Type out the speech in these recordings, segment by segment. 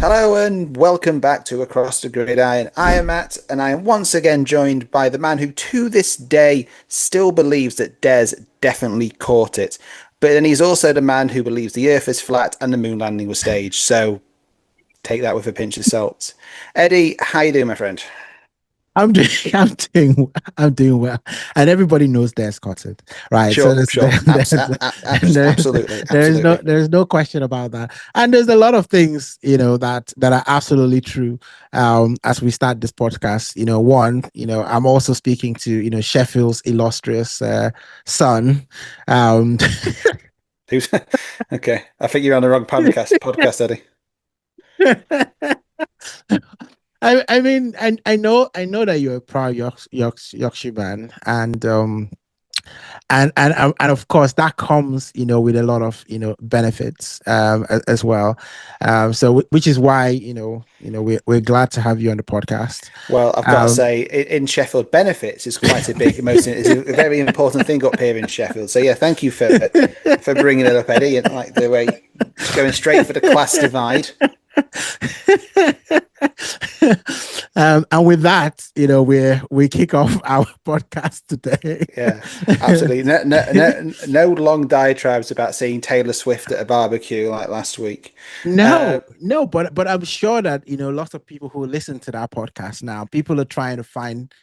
Hello and welcome back to Across the Gridiron. I am Matt, and I am once again joined by the man who to this day still believes that Des definitely caught it. But then he's also the man who believes the earth is flat and the moon landing was staged. So take that with a pinch of salt. Eddie, how you doing, my friend? I'm doing, I'm doing well, and everybody knows there's content, right? So Sure, sure. Absolutely, absolutely. there's no question about that, and there's a lot of things that are absolutely true. As we start this podcast, I'm also speaking to Sheffield's illustrious son. Who's okay? I think you're on the wrong podcast, Eddie. I know that you're a proud Yorkshire man, and of course that comes with a lot of benefits as well. So which is why we're glad to have you on the podcast. Well, I've got to say, in Sheffield, benefits is quite a big emotion. It's a very important thing up here in Sheffield. So yeah, thank you for bringing it up, Eddie, and like the way going straight for the class divide. And with that, we kick off our podcast today. Yeah, absolutely. No long diatribes about seeing Taylor Swift at a barbecue like last week. No, but I'm sure that lots of people who listen to that podcast now, people are trying to find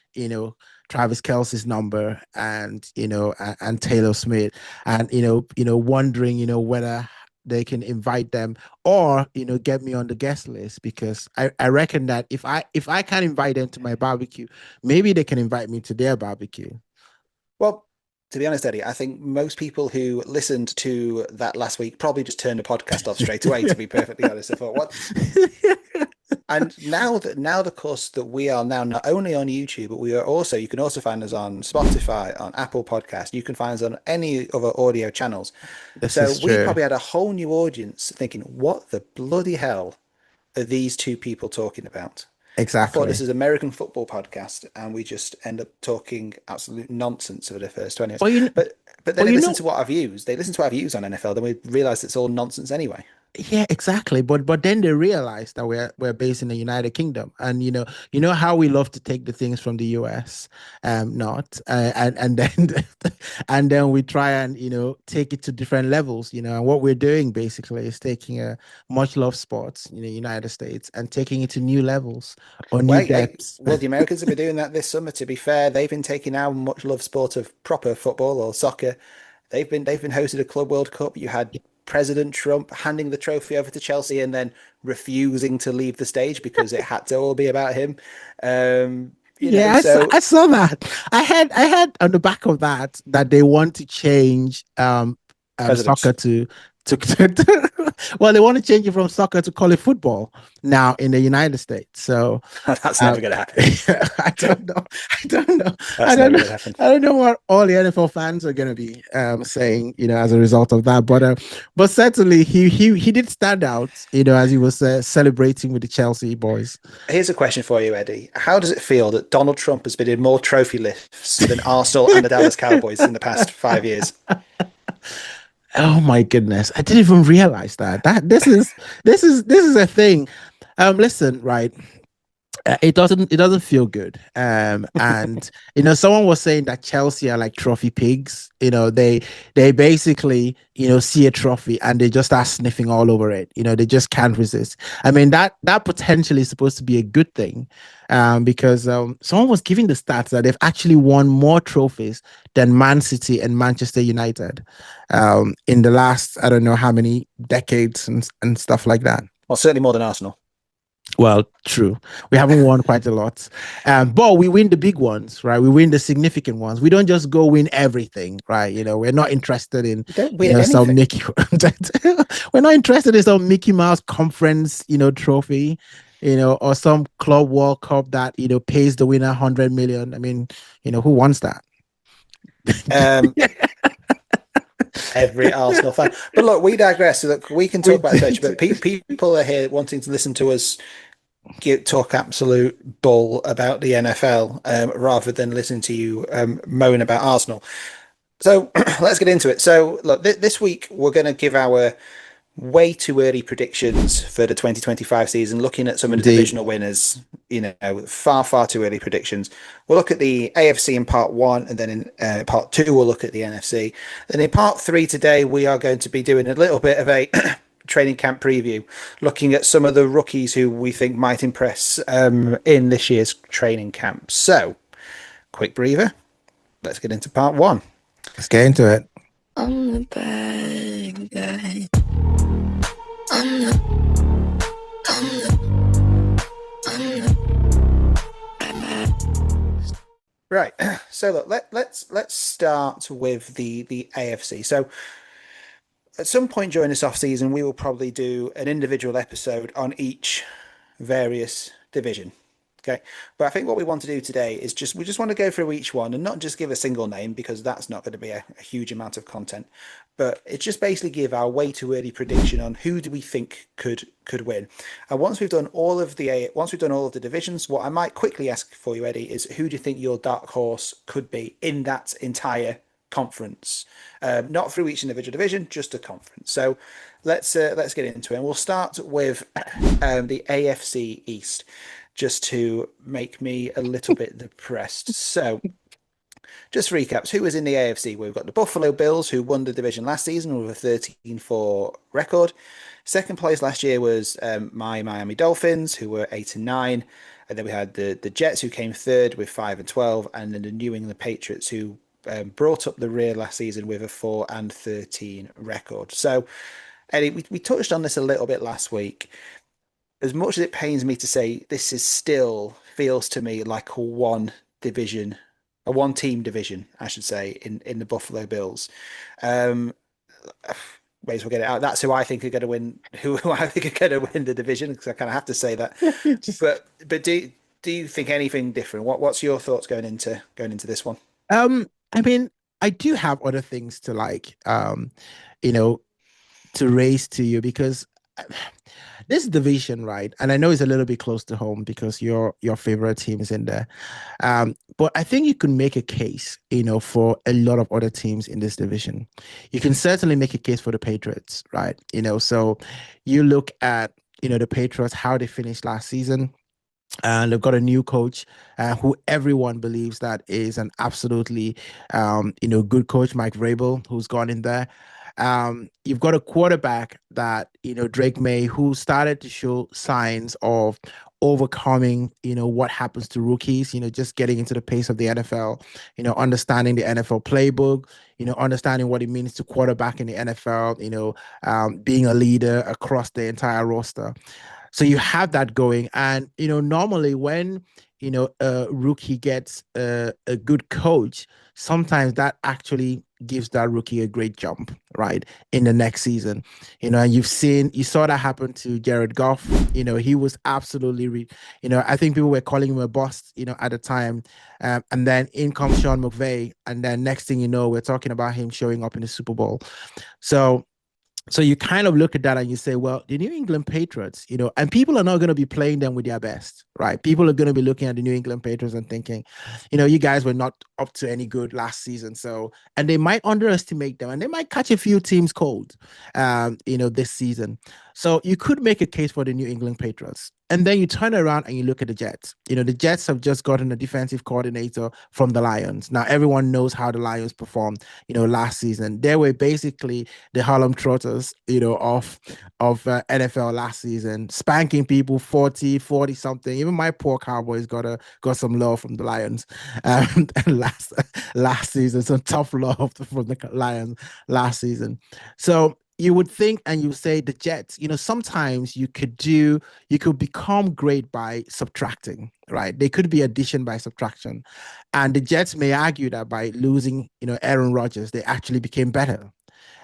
Travis Kelce's number and and Taylor Smith, and wondering whether they can invite them or get me on the guest list, because I reckon that if I can't invite them to my barbecue, maybe they can invite me to their barbecue. Well, to be honest, Eddie, I think most people who listened to that last week probably just turned the podcast off straight away, to be perfectly honest. I thought, what? And now, of course, that we are now not only on YouTube, but you can also find us on Spotify, on Apple Podcast. You can find us on any other audio channels. So we probably had a whole new audience thinking, what the bloody hell are these two people talking about? Exactly. I thought this is American football podcast, and we just end up talking absolute nonsense for the first 20 minutes. But then they listen to what our views. They listen to our views on NFL, then we realize it's all nonsense anyway. Yeah, exactly. But then they realize that we're based in the United Kingdom, and how we love to take the things from the US, not and then and then we try and take it to different levels. And what we're doing basically is taking a much loved sports in the United States and taking it to new levels or new depths. Well, the Americans have been doing that this summer. To be fair, they've been taking our much loved sport of proper football or soccer. They've been hosted a Club World Cup. You had President Trump handing the trophy over to Chelsea and then refusing to leave the stage because it had to all be about him. I saw that. I had on the back of that they want to change soccer to well, they want to change it from soccer to call it football now in the United States. So that's never going to happen. I don't know. I don't know what all the NFL fans are going to be saying, as a result of that. But certainly he did stand out, as he was celebrating with the Chelsea boys. Here's a question for you, Eddie. How does it feel that Donald Trump has been in more trophy lifts than Arsenal and the Dallas Cowboys in the past 5 years? Oh my goodness! I didn't even realize that this is a thing. Listen, right? It doesn't feel good. And someone was saying that Chelsea are like trophy pigs. They basically see a trophy and they just start sniffing all over it. They just can't resist. I mean that potentially is supposed to be a good thing, because someone was giving the stats that they've actually won more trophies than Man City and Manchester United in the last, I don't know how many decades and stuff like that. Well, certainly more than Arsenal. Well, true. We haven't won quite a lot, but we win the big ones, right? We win the significant ones. We don't just go win everything, right? We're not interested in some Mickey. We're not interested in some Mickey Mouse conference, trophy, or some Club World Cup that pays the winner 100 million. I mean, who wants that? Every Arsenal fan. But look, we digress. So look, we can talk about it, but people are here wanting to listen to us talk absolute bull about the NFL rather than listen to you moan about Arsenal. So let's get into it. So look, this week we're going to give our way too early predictions for the 2025 season, looking at some of the Indeed. divisional winners, far, far too early predictions. We'll look at the AFC in part one, and then in part two, we'll look at the NFC. Then in part three today, we are going to be doing a little bit of a training camp preview, looking at some of the rookies who we think might impress in this year's training camp. So, quick breather. Let's get into part one. Let's get into it. I'm the bad guy. I'm the Right. So look, let's start with the AFC. So at some point during this off season, we will probably do an individual episode on each various division. Okay. But I think what we want to do today is we just want to go through each one and not just give a single name, because that's not going to be a huge amount of content. But it's just basically give our way too early prediction on who do we think could win. And once we've done all of the divisions, what I might quickly ask for you, Eddie, is who do you think your dark horse could be in that entire conference? Not through each individual division, just a conference. So let's get into it. And we'll start with the AFC East, just to make me a little bit depressed. So, just recaps, who was in the AFC? We've got the Buffalo Bills, who won the division last season with a 13-4 record. Second place last year was my Miami Dolphins, who were 8-9. And then we had the Jets, who came third with 5-12. And then the New England Patriots, who brought up the rear last season with a 4-13 record. So, Eddie, we touched on this a little bit last week. As much as it pains me to say, this is still feels to me like a one team division, I should say, in the Buffalo Bills. May as well get it out. That's who I think are going to win. Who I think are going to win the division, because I kind of have to say that. But do you think anything different? What's your thoughts going into this one? I mean, I do have other things to to raise to you, because this division, right? And I know it's a little bit close to home because your favorite team is in there. But I think you can make a case, for a lot of other teams in this division. You can certainly make a case for the Patriots, right? So you look at, the Patriots, how they finished last season. And they've got a new coach who everyone believes that is an absolutely, good coach, Mike Vrabel, who's gone in there. You've got a quarterback that, Drake May, who started to show signs of overcoming, what happens to rookies, just getting into the pace of the NFL, understanding the NFL playbook, understanding what it means to quarterback in the NFL, being a leader across the entire roster. So you have that going. And, normally when, a rookie gets a good coach, sometimes that actually gives that rookie a great jump, right, in the next season. And you saw that happen to Jared Goff. He was absolutely, I think people were calling him a bust, at the time. And then in comes Sean McVay. And then next thing you know, we're talking about him showing up in the Super Bowl. So you kind of look at that and you say, well, the New England Patriots, and people are not going to be playing them with their best, right? People are going to be looking at the New England Patriots and thinking, you guys were not up to any good last season. So, and they might underestimate them and they might catch a few teams cold, this season. So you could make a case for the New England Patriots. And then you turn around and you look at the Jets. The Jets have just gotten a defensive coordinator from the Lions. Now, everyone knows how the Lions performed, last season. They were basically the Harlem Trotters, of NFL last season, spanking people 40 something. Even my poor Cowboys got some love from the Lions last season, some tough love from the Lions last season. So you would think and you say the Jets, sometimes you could become great by subtracting, right? They could be addition by subtraction. And the Jets may argue that by losing, Aaron Rodgers, they actually became better.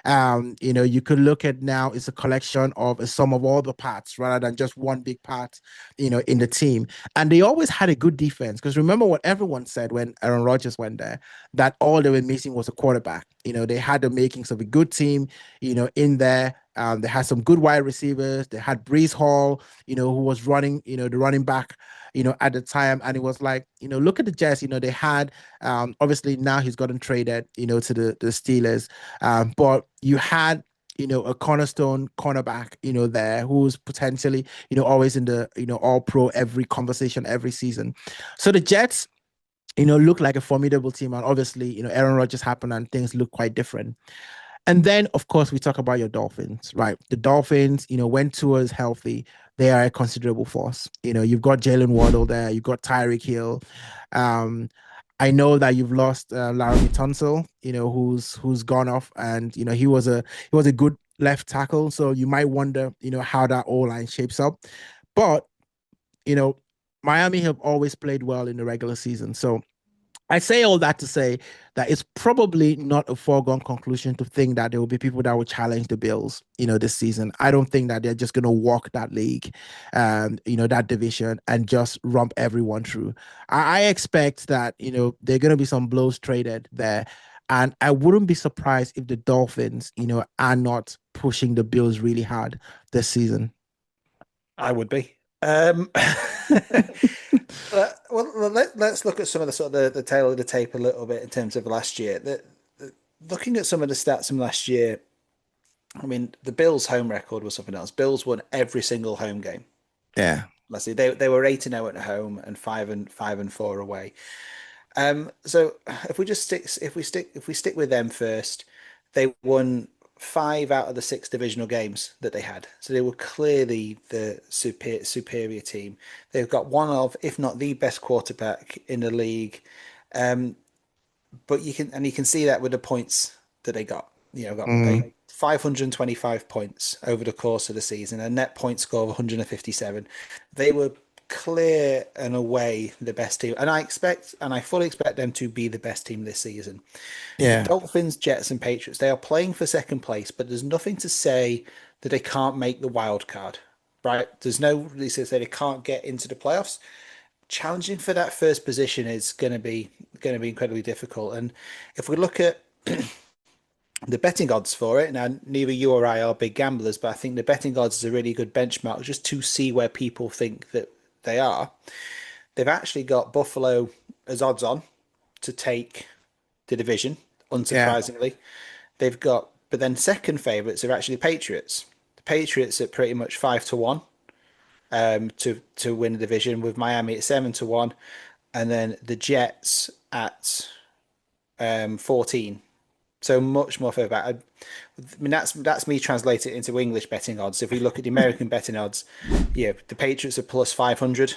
You could look at now it's a collection of a sum of all the parts rather than just one big part, in the team. And they always had a good defense, because remember what everyone said when Aaron Rodgers went there, that all they were missing was a quarterback. They had the makings of a good team, in there. They had some good wide receivers. They had Breece Hall, who was running, the running back, at the time. And it was like, look at the Jets, they had, obviously now he's gotten traded, to the Steelers. But you had, a cornerstone cornerback, there who's potentially, always in the, all pro every conversation every season. So the Jets, look like a formidable team. And obviously, Aaron Rodgers happened and things look quite different. And then, of course, we talk about your Dolphins, right? The Dolphins, when Tua is healthy, they are a considerable force. You've got Jalen Waddle there, you've got Tyreek Hill. Um, I know that you've lost Laramie Tunsil, who's gone off, and he was a good left tackle. So you might wonder, how that O line shapes up. But you know, Miami have always played well in the regular season. So I say all that to say that it's probably not a foregone conclusion to think that there will be people that will challenge the Bills, this season. I don't think that they're just going to walk that league, that division and just rump everyone through. I expect that, there are going to be some blows traded there. And I wouldn't be surprised if the Dolphins, are not pushing the Bills really hard this season. I would be. Well, let's look at some of the sort of the tail of the tape a little bit in terms of last year. Looking at some of the stats from last year, I mean, the Bills' home record was something else. Bills won every single home game. Yeah. Let's see, they were 8-0 at home and 5-4 away. So if we stick with them first, they won 5 out of the 6 divisional games that they had. So they were clearly the superior team. They've got one of, if not the best quarterback in the league. But you can see that with the points that they got. They 525 points over the course of the season, a net point score of 157. They were clear and away the best team, and I fully expect them to be the best team this season. Yeah. Dolphins, Jets, and Patriots, they are playing for second place, but there's nothing to say that they can't make the wild card, right? There's no reason to say they can't get into the playoffs. Challenging for that first position is going to be incredibly difficult. And if we look at the betting odds for it, now neither you or I are big gamblers, but I think the betting odds is a really good benchmark just to see where people think that they are. They've actually got Buffalo as odds on to take the division, unsurprisingly. Yeah. But then second favourites are actually Patriots. The Patriots are pretty much 5-1 to win the division, with Miami at 7-1, and then the Jets at 14. So much more favourite. I mean, that's me translating it into English betting odds. If we look at the American betting odds, the Patriots are plus 500,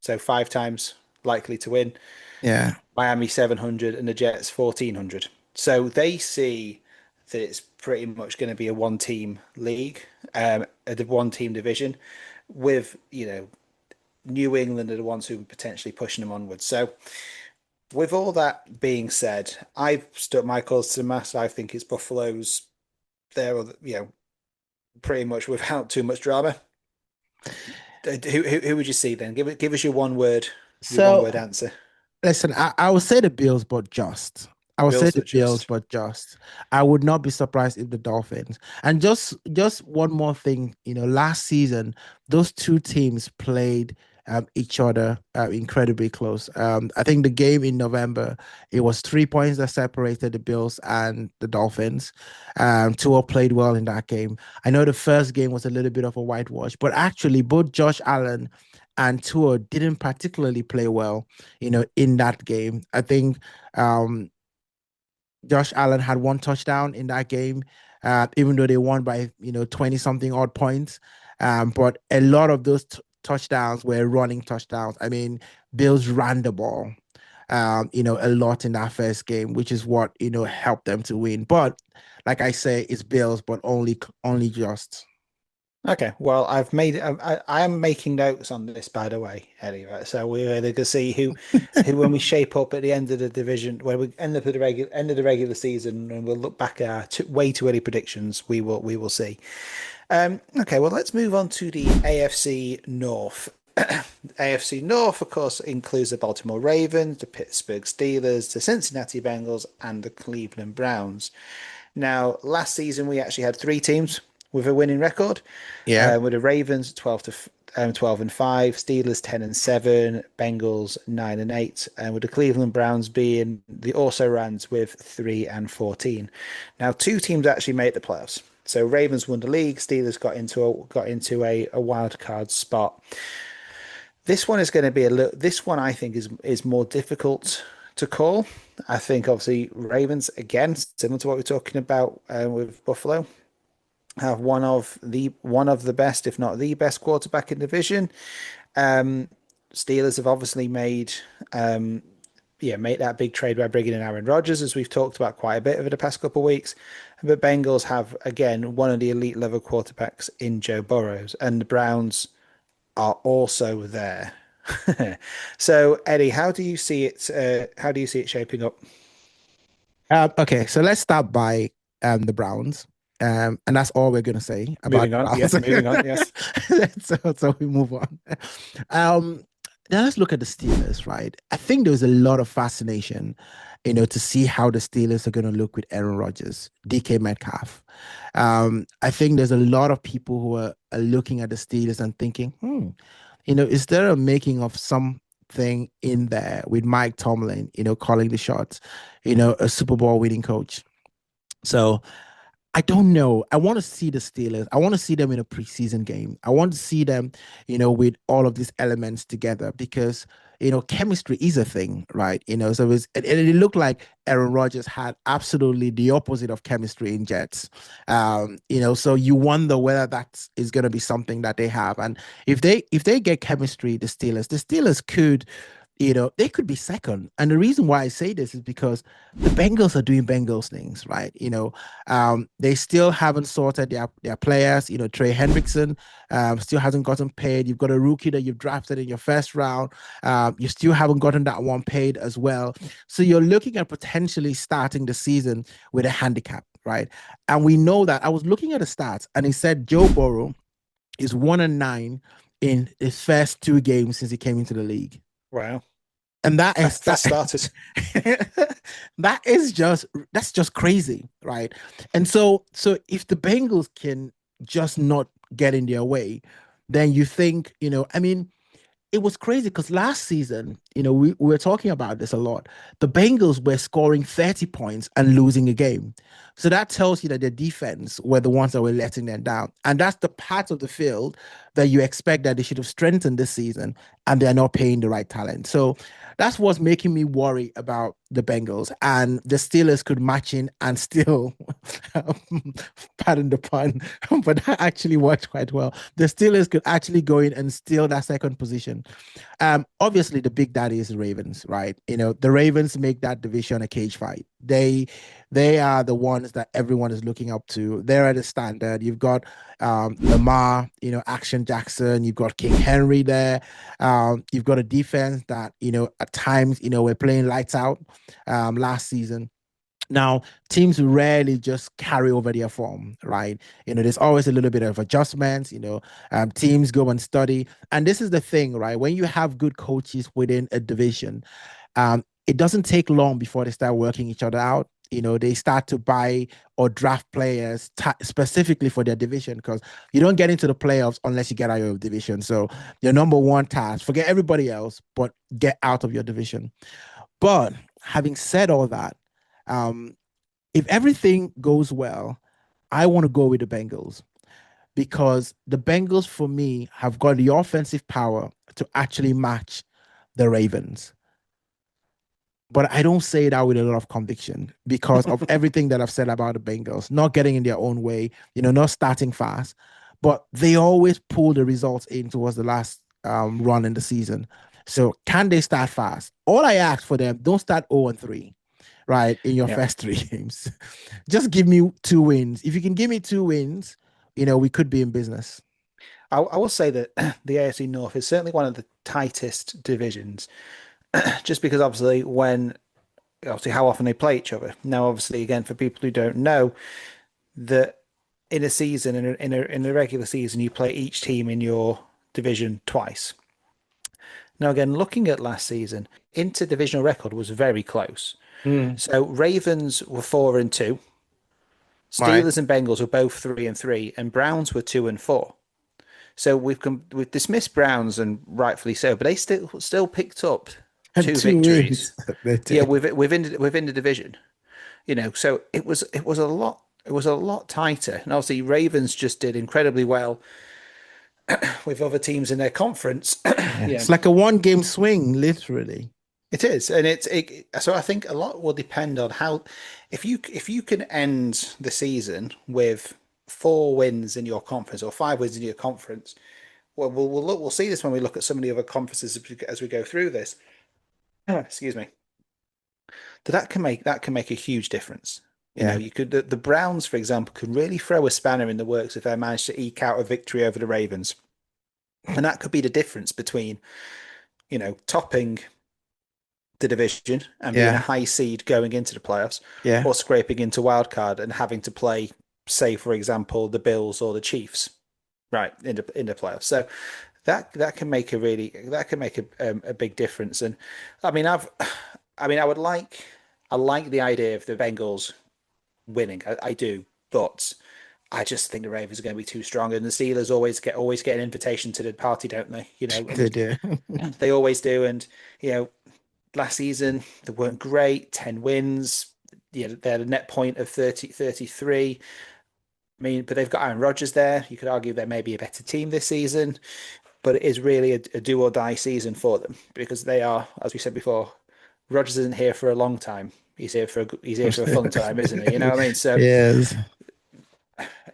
so 5 times likely to win. Yeah. Miami 700 and the Jets 1400. So they see that it's pretty much going to be a one-team league, a one-team division, with New England are the ones who are potentially pushing them onwards. So with all that being said, I've stuck my cause to the mast. I think it's Buffalo's there, pretty much without too much drama. Who would you see then? Give us your one word answer. Listen, I would say the Bills, but just. I would say the Bills, but just. I would not be surprised if the Dolphins. And just one more thing, last season, those two teams played each other incredibly close. I think the game in November, it was 3 points that separated the Bills and the Dolphins. Tua played well in that game. I know the first game was a little bit of a whitewash, but actually both Josh Allen and Tua didn't particularly play well, in that game. I think Josh Allen had 1 touchdown in that game, even though they won by 20 something odd points. But a lot of those touchdowns were running touchdowns. I mean, Bills ran the ball, a lot in that first game, which is what helped them to win. But like I say, it's Bills, but only just. Okay, well, I am making notes on this, by the way, Eddie. Right? So we're going to see who when we shape up at the end of the division, when we end up at the end of the regular season, and we'll look back at our way too early predictions. We will see. Okay, well, let's move on to the AFC North. AFC North, of course, includes the Baltimore Ravens, the Pittsburgh Steelers, the Cincinnati Bengals, and the Cleveland Browns. Now, last season we actually had 3 teams with a winning record. Yeah, with the Ravens 12 and 5, Steelers 10 and 7, Bengals 9 and 8, and with the Cleveland Browns being the also rans with 3 and 14. Now, 2 teams actually made the playoffs. So Ravens won the league. Steelers got into a wild card spot. This one is going to be this one I think is more difficult to call. I think obviously Ravens again, similar to what we're talking about with Buffalo, have one of the best, if not the best, quarterback in division. Steelers have obviously made that big trade by bringing in Aaron Rodgers, as we've talked about quite a bit over the past couple of weeks. But Bengals have again one of the elite level quarterbacks in Joe Burrows, and the Browns are also there. So Eddie, how do you see it? How do you see it shaping up? Okay, so let's start by the Browns. And that's all we're gonna say about Moving on, Browns. yes. Moving on, yes. So we move on. Now let's look at the Steelers, right? I think there's a lot of fascination, to see how the Steelers are gonna look with Aaron Rodgers, DK Metcalf. I think there's a lot of people who are looking at the Steelers and thinking, is there a making of something in there with Mike Tomlin, calling the shots, a Super Bowl winning coach. So I don't know. I want to see the Steelers. I want to see them in a preseason game. I want to see them, with all of these elements together because, chemistry is a thing, right? So it looked like Aaron Rodgers had absolutely the opposite of chemistry in Jets. So you wonder whether that is going to be something that they have. And if they get chemistry, the Steelers could, they could be second. And the reason why I say this is because the Bengals are doing Bengals things, right? They still haven't sorted their players. Trey Hendrickson still hasn't gotten paid. You've got a rookie that you've drafted in your first round. You still haven't gotten that one paid as well. So you're looking at potentially starting the season with a handicap, right? And we know that. I was looking at the stats and it said Joe Burrow is 1-9 in his first 2 games since he came into the league. Wow. And that is that started. that's just crazy, right? And so if the Bengals can just not get in their way, then you think, it was crazy because last season, we were talking about this a lot. The Bengals were scoring 30 points and losing a game. So that tells you that their defense were the ones that were letting them down. And that's the part of the field that you expect that they should have strengthened this season, and they're not paying the right talent. So that's what's making me worry about the Bengals. And the Steelers could match in and still, pardon the pun, but that actually worked quite well. The Steelers could actually go in and steal that second position. Obviously, the big daddy is the Ravens, right? The Ravens make that division a cage fight. They are the ones that everyone is looking up to. They're at a standard. You've got Lamar, Action Jackson. You've got King Henry there. You've got a defense that, at times, we're playing lights out last season. Now, teams rarely just carry over their form, right? There's always a little bit of adjustments, teams go and study. And this is the thing, right? When you have good coaches within a division, it doesn't take long before they start working each other out. They start to buy or draft players specifically for their division because you don't get into the playoffs unless you get out of your division. So your number one task, forget everybody else, but get out of your division. But having said all that, if everything goes well, I want to go with the Bengals because the Bengals, for me, have got the offensive power to actually match the Ravens. But I don't say that with a lot of conviction because of everything that I've said about the Bengals, not getting in their own way, not starting fast, but they always pull the results in towards the last run in the season. So can they start fast? All I ask for them, don't start 0-3, right, in your first 3 games. Just give me 2 wins. If you can give me 2 wins, we could be in business. I will say that the AFC North is certainly one of the tightest divisions. Just because obviously how often they play each other. Now, obviously, again, for people who don't know, that in a season, in a regular season, you play each team in your division twice. Now, again, looking at last season, interdivisional record was very close. So Ravens were 4-2, Steelers and Bengals were both 3-3, and Browns were 2-4. So we've dismissed Browns, and rightfully so, but they still picked up 2 victories. Yeah, within the division. So it was a lot it was a lot tighter. And obviously, Ravens just did incredibly well with other teams in their conference. Yeah. It's like a one-game swing, literally. It is, and so I think a lot will depend on how if you can end the season with 4 wins in your conference or 5 wins in your conference. Well, we'll see this when we look at some of the other conferences as we go through this. Excuse me. That can make a huge difference. Yeah. You could the Browns, for example, could really throw a spanner in the works if they manage to eke out a victory over the Ravens, and that could be the difference between topping the division and being a high seed going into the playoffs, or scraping into wild card and having to play, say, for example, the Bills or the Chiefs, right, in the playoffs. So that can make a big difference. And I mean, I like the idea of the Bengals winning. I do, but I just think the Ravens are going to be too strong, and the Steelers always get an invitation to the party, don't they? They do. They always do, and last season they weren't great. 10 wins. Yeah, they had a net point of 33. I mean, but they've got Aaron Rodgers there. You could argue they may be a better team this season, but it is really a do or die season for them because they are, as we said before, Rodgers isn't here for a long time. He's here for a fun time, isn't he? You know what I mean? So yes,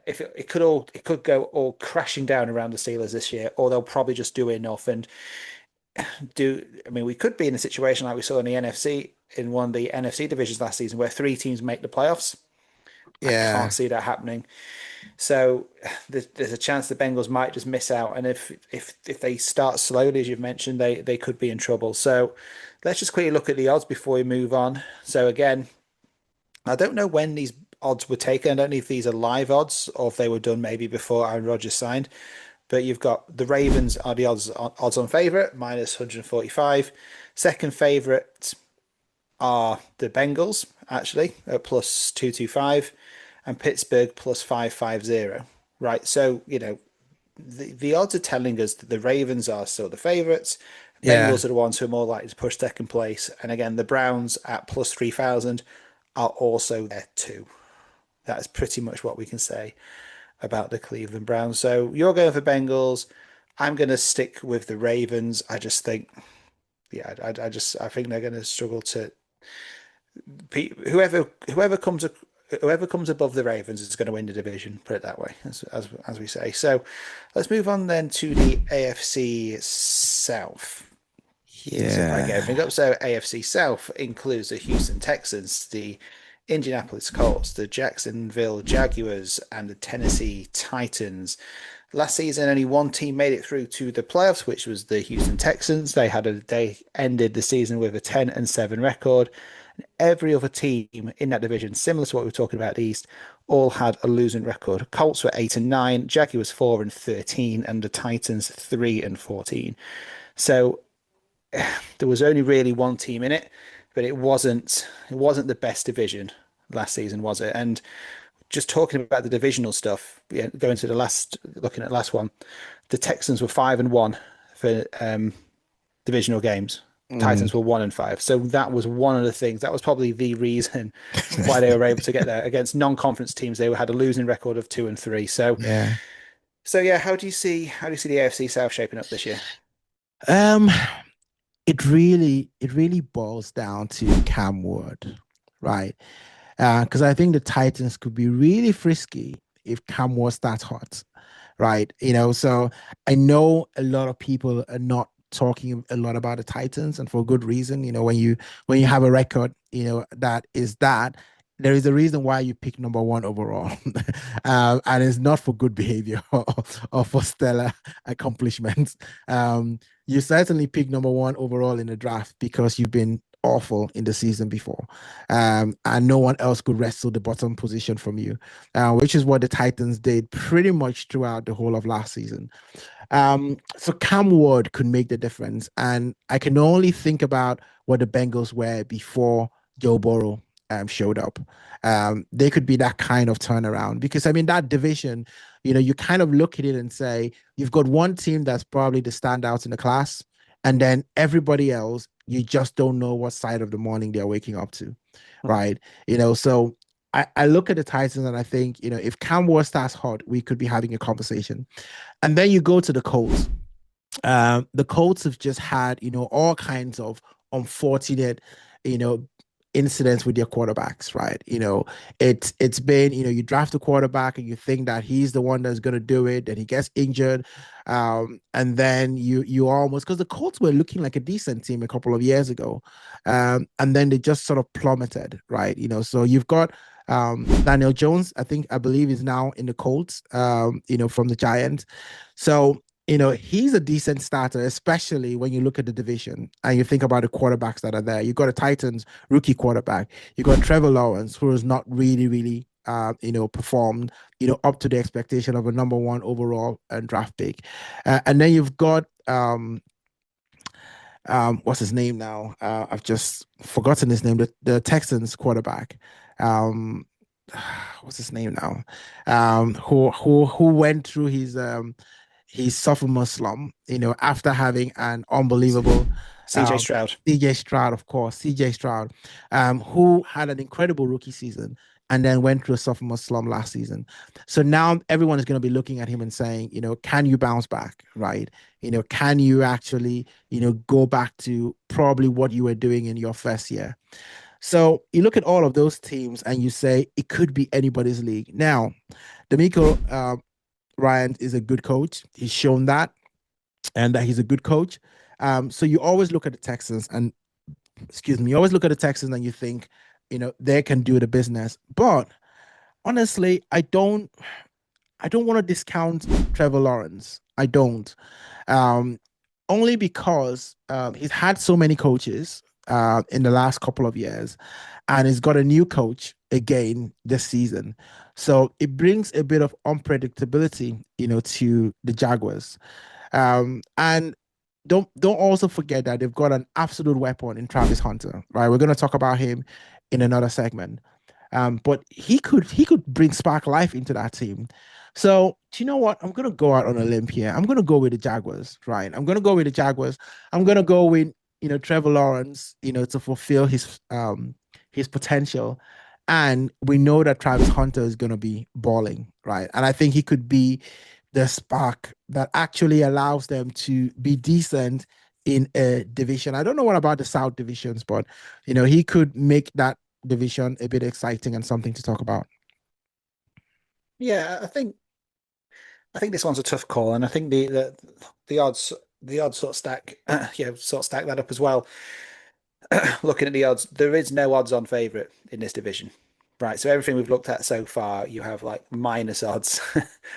if it could go all crashing down around the Steelers this year, or they'll probably just do enough and do. I mean, we could be in a situation like we saw in the NFC in one of the NFC divisions last season, where 3 teams make the playoffs. Yeah, I can't see that happening. So there's a chance the Bengals might just miss out, and if they start slowly, as you've mentioned, they could be in trouble. So let's just quickly look at the odds before we move on. So again, I don't know when these odds were taken. I don't know if these are live odds or if they were done maybe before Aaron Rodgers signed. But you've got the Ravens are the odds on favorite minus 145. Second favorite are the Bengals actually at plus 225, and Pittsburgh plus 550. Right, so the odds are telling us that the Ravens are still the favorites. Bengals are the ones who are more likely to push second place, and again the Browns at plus 3,000 are also there too. That is pretty much what we can say about the Cleveland Browns. So you're going for Bengals. I'm going to stick with the Ravens. I just think, I think they're going to struggle to. Whoever comes above the Ravens is going to win the division. Put it that way, as we say. So let's move on then to the AFC South. Yeah. So if I get everything up, so AFC South includes the Houston Texans, the Indianapolis Colts, the Jacksonville Jaguars, and the Tennessee Titans. Last season, only one team made it through to the playoffs, which was the Houston Texans. They ended the season with a 10-7 record. And every other team in that division, similar to what we were talking about the East, all had a losing record. Colts were 8-9, Jaguars 4-13, and the Titans 3-14. So there was only really one team in it, but it wasn't the best division last season, was it? And just talking about the divisional stuff, going to looking at last one, the Texans were 5-1 for divisional games. Titans were 1-5. So that was one of the things. That was probably the reason why they were able to get there against non-conference teams. They had a losing record of 2-3. So how do you see the AFC South shaping up this year? It really boils down to Cam Ward, right? Because I think the Titans could be really frisky if Cam Ward starts hot, right? So I know a lot of people are not talking a lot about the Titans, and for good reason. When you have a record, that there is a reason why you pick number 1 overall, and it's not for good behavior or for stellar accomplishments. You certainly pick number 1 overall in the draft because you've been awful in the season before, and no one else could wrestle the bottom position from you, which is what the Titans did pretty much throughout the whole of last season. So Cam Ward could make the difference, and I can only think about what the Bengals were before Joe Burrow showed up. They could be that kind of turnaround, because I mean that division, you kind of look at it and say you've got one team that's probably the standouts in the class, and then everybody else you just don't know what side of the morning they're waking up to, right? So I look at the Titans and I think, if Cam Ward starts hot, we could be having a conversation. And then you go to the Colts. The Colts have just had, all kinds of unfortunate, you know, incidents with their quarterbacks, right? It's been, you draft a quarterback and you think that he's the one that's going to do it, and he gets injured, and then you almost, because the Colts were looking like a decent team a couple of years ago, and then they just sort of plummeted, right? So you've got Daniel Jones, I believe is now in the Colts, from the Giants. So he's a decent starter, especially when you look at the division and you think about the quarterbacks that are there. You got a Titans rookie quarterback. You got Trevor Lawrence, who has not really, performed, up to the expectation of a number one overall draft pick. And then you've got, what's his name now? I've just forgotten his name. The Texans quarterback. What's his name now? Who went through his sophomore slump, after having an unbelievable CJ Stroud. CJ Stroud, of course, CJ Stroud, who had an incredible rookie season and then went through a sophomore slump last season. So now everyone is going to be looking at him and saying, can you bounce back, right? Can you actually, go back to probably what you were doing in your first year? So you look at all of those teams and you say it could be anybody's league. Now, D'Amico Ryan is a good coach. He's shown that, and that he's a good coach. So you always look at the Texans and, you always look at the Texans and you think, they can do the business. But honestly, I don't want to discount Trevor Lawrence. I don't. Only because he's had so many coaches in the last couple of years, and he's got a new coach again this season. So it brings a bit of unpredictability, to the Jaguars. And don't also forget that they've got an absolute weapon in Travis Hunter, right? We're going to talk about him in another segment. But he could bring spark life into that team. So do you know what? I'm going to go out on a limb here. I'm going to go with the Jaguars, right? I'm going to go with the Jaguars. I'm going to go with, Trevor Lawrence, to fulfill his potential. And we know that Travis Hunter is going to be balling, right? And I think he could be the spark that actually allows them to be decent in a division. I don't know what about the South divisions, but, he could make that division a bit exciting and something to talk about. Yeah, I think this one's a tough call, and I think the odds sort of stack that up as well. Looking at the odds, there is no odds-on favorite in this division, right? So everything we've looked at so far, you have like minus odds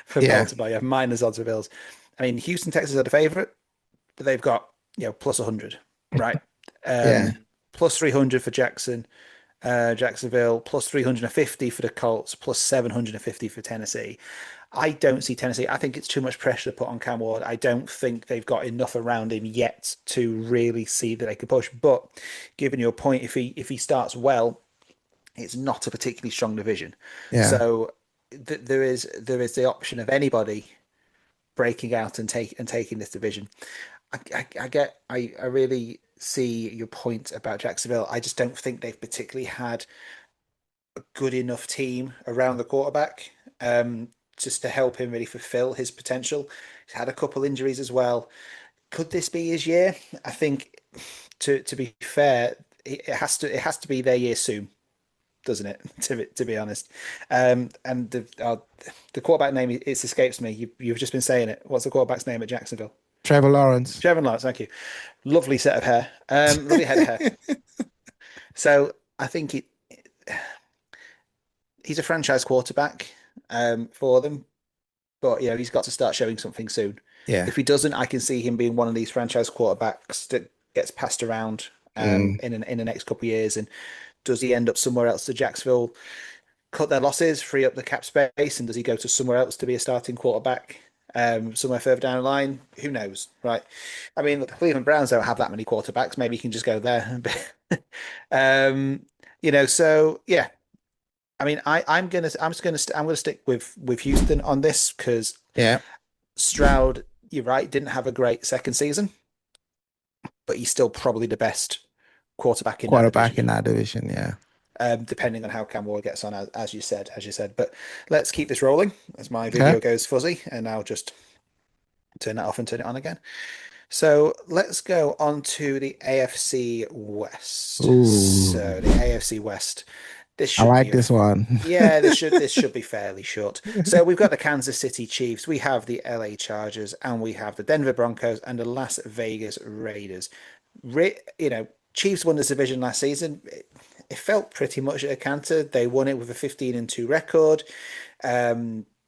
for Baltimore. You have minus odds for Bills. I mean, Houston, Texas are the favorite, but they've got plus 100, right? Plus 300 for Jacksonville, plus 350 for the Colts, plus 750 for Tennessee. I don't see Tennessee. I think it's too much pressure to put on Cam Ward. I don't think they've got enough around him yet to really see that they could push. But given your point, if he starts well, it's not a particularly strong division. Yeah. So there is the option of anybody breaking out and taking this division. I really see your point about Jacksonville. I just don't think they've particularly had a good enough team around the quarterback just to help him really fulfill his potential. He's had a couple injuries as well. Could this be his year? I think to be fair, it has to be their year soon, doesn't it? To be honest, and the quarterback name, it escapes me. You've just been saying it. What's the quarterback's name at Jacksonville? Trevor Lawrence. Trevor Lawrence, thank you. Lovely set of hair. Lovely head of hair. So I think he's a franchise quarterback for them, but he's got to start showing something soon. Yeah. If he doesn't, I can see him being one of these franchise quarterbacks that gets passed around in the next couple of years. And does he end up somewhere else? Does Jacksonville cut their losses, free up the cap space, and does he go to somewhere else to be a starting quarterback? Somewhere further down the line, who knows, right? I mean, the Cleveland Browns don't have that many quarterbacks. Maybe you can just go there. So yeah. I mean, I'm gonna stick with Houston on this because Stroud, you're right, didn't have a great second season, but he's still probably the best quarterback in that division. Yeah. depending on how Cam Ward gets on, as you said. But let's keep this rolling as my Okay. video goes fuzzy, and I'll just turn that off and turn it on again. So let's go on to the AFC West. Ooh, So the AFC West, this I should like be this one. yeah, this should be fairly short. So we've got the Kansas City Chiefs, we have the LA Chargers, and we have the Denver Broncos and the Las Vegas Raiders. Chiefs won this division last season. It felt pretty much at a canter. They won it with a 15-2 record. As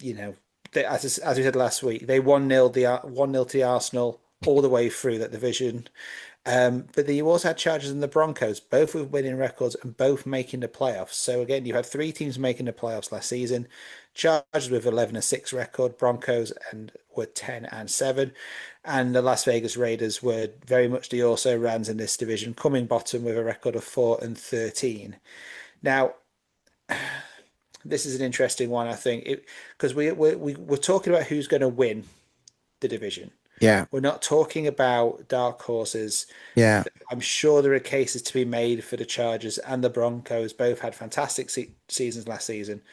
we said last week, they 1-0 to the Arsenal all the way through that division. But then you also had Chargers and the Broncos, both with winning records and both making the playoffs. So again, you had three teams making the playoffs last season. Chargers with 11-6 record, Broncos and were 10-7, and the Las Vegas Raiders were very much the also rans in this division, coming bottom with a record of 4-13. Now, this is an interesting one, I think, because we're talking about who's going to win the division. Yeah, We're not talking about dark horses. yeah. I'm sure there are cases to be made for the Chargers and the Broncos. Both had fantastic seasons last season,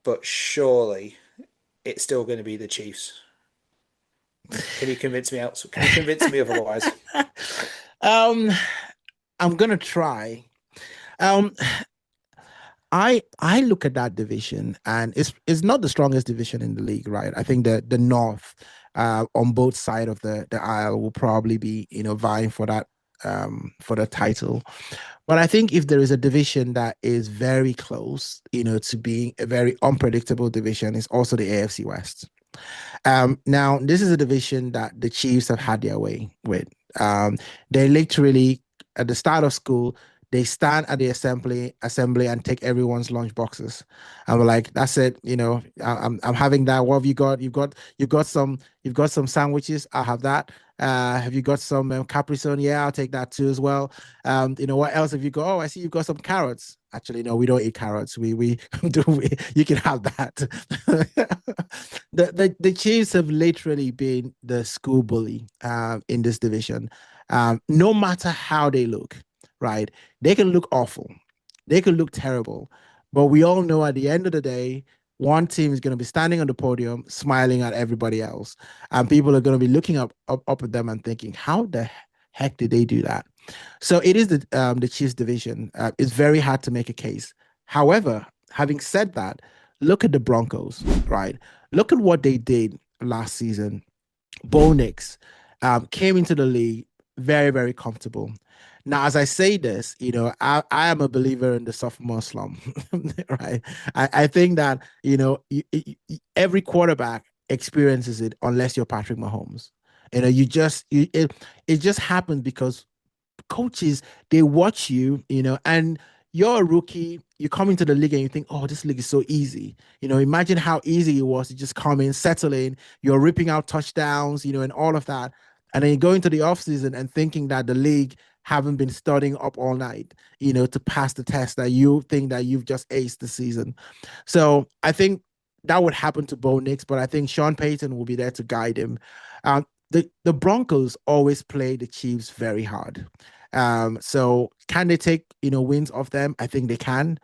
but surely it's still going to be the Chiefs. Can you convince me else? Can you convince me otherwise? Um, I'm gonna try. Um, I look at that division, and it's not the strongest division in the league, right? I think the North, on both sides of the aisle, will probably be vying for that for the title. But I think if there is a division that is very close, to being a very unpredictable division, it's also the AFC West. Now this is a division that the Chiefs have had their way with. They literally at the start of school, they stand at the assembly and take everyone's lunch boxes. And we're like, that's it. I'm having that. What have you got? You've got some sandwiches. I'll have that. Have you got some Capri Sun? Yeah, I'll take that too as well. What else have you got? Oh, I see you've got some carrots. Actually, no, we don't eat carrots. We do. You can have that. The Chiefs have literally been the school bully in this division. No matter how they look, right? They can look awful. They can look terrible. But we all know at the end of the day, one team is going to be standing on the podium, smiling at everybody else. And people are going to be looking up at them and thinking, how the heck did they do that? So it is the Chiefs division. It's very hard to make a case. However, having said that, look at the Broncos, right? Look at what they did last season. Bo Nix came into the league very, very comfortable. Now, as I say this, I am a believer in the sophomore slump, right? I think that, every quarterback experiences it unless you're Patrick Mahomes. It just happens because coaches, they watch you, and you're a rookie, you come into the league and you think, oh, this league is so easy. Imagine how easy it was to just come in, settle in, you're ripping out touchdowns, and all of that. And then you go into the offseason and thinking that the league haven't been studying up all night, to pass the test that you think that you've just aced the season. So I think that would happen to Bo Nix, but I think Sean Payton will be there to guide him. The Broncos always play the Chiefs very hard. So can they take wins off them? I think they can.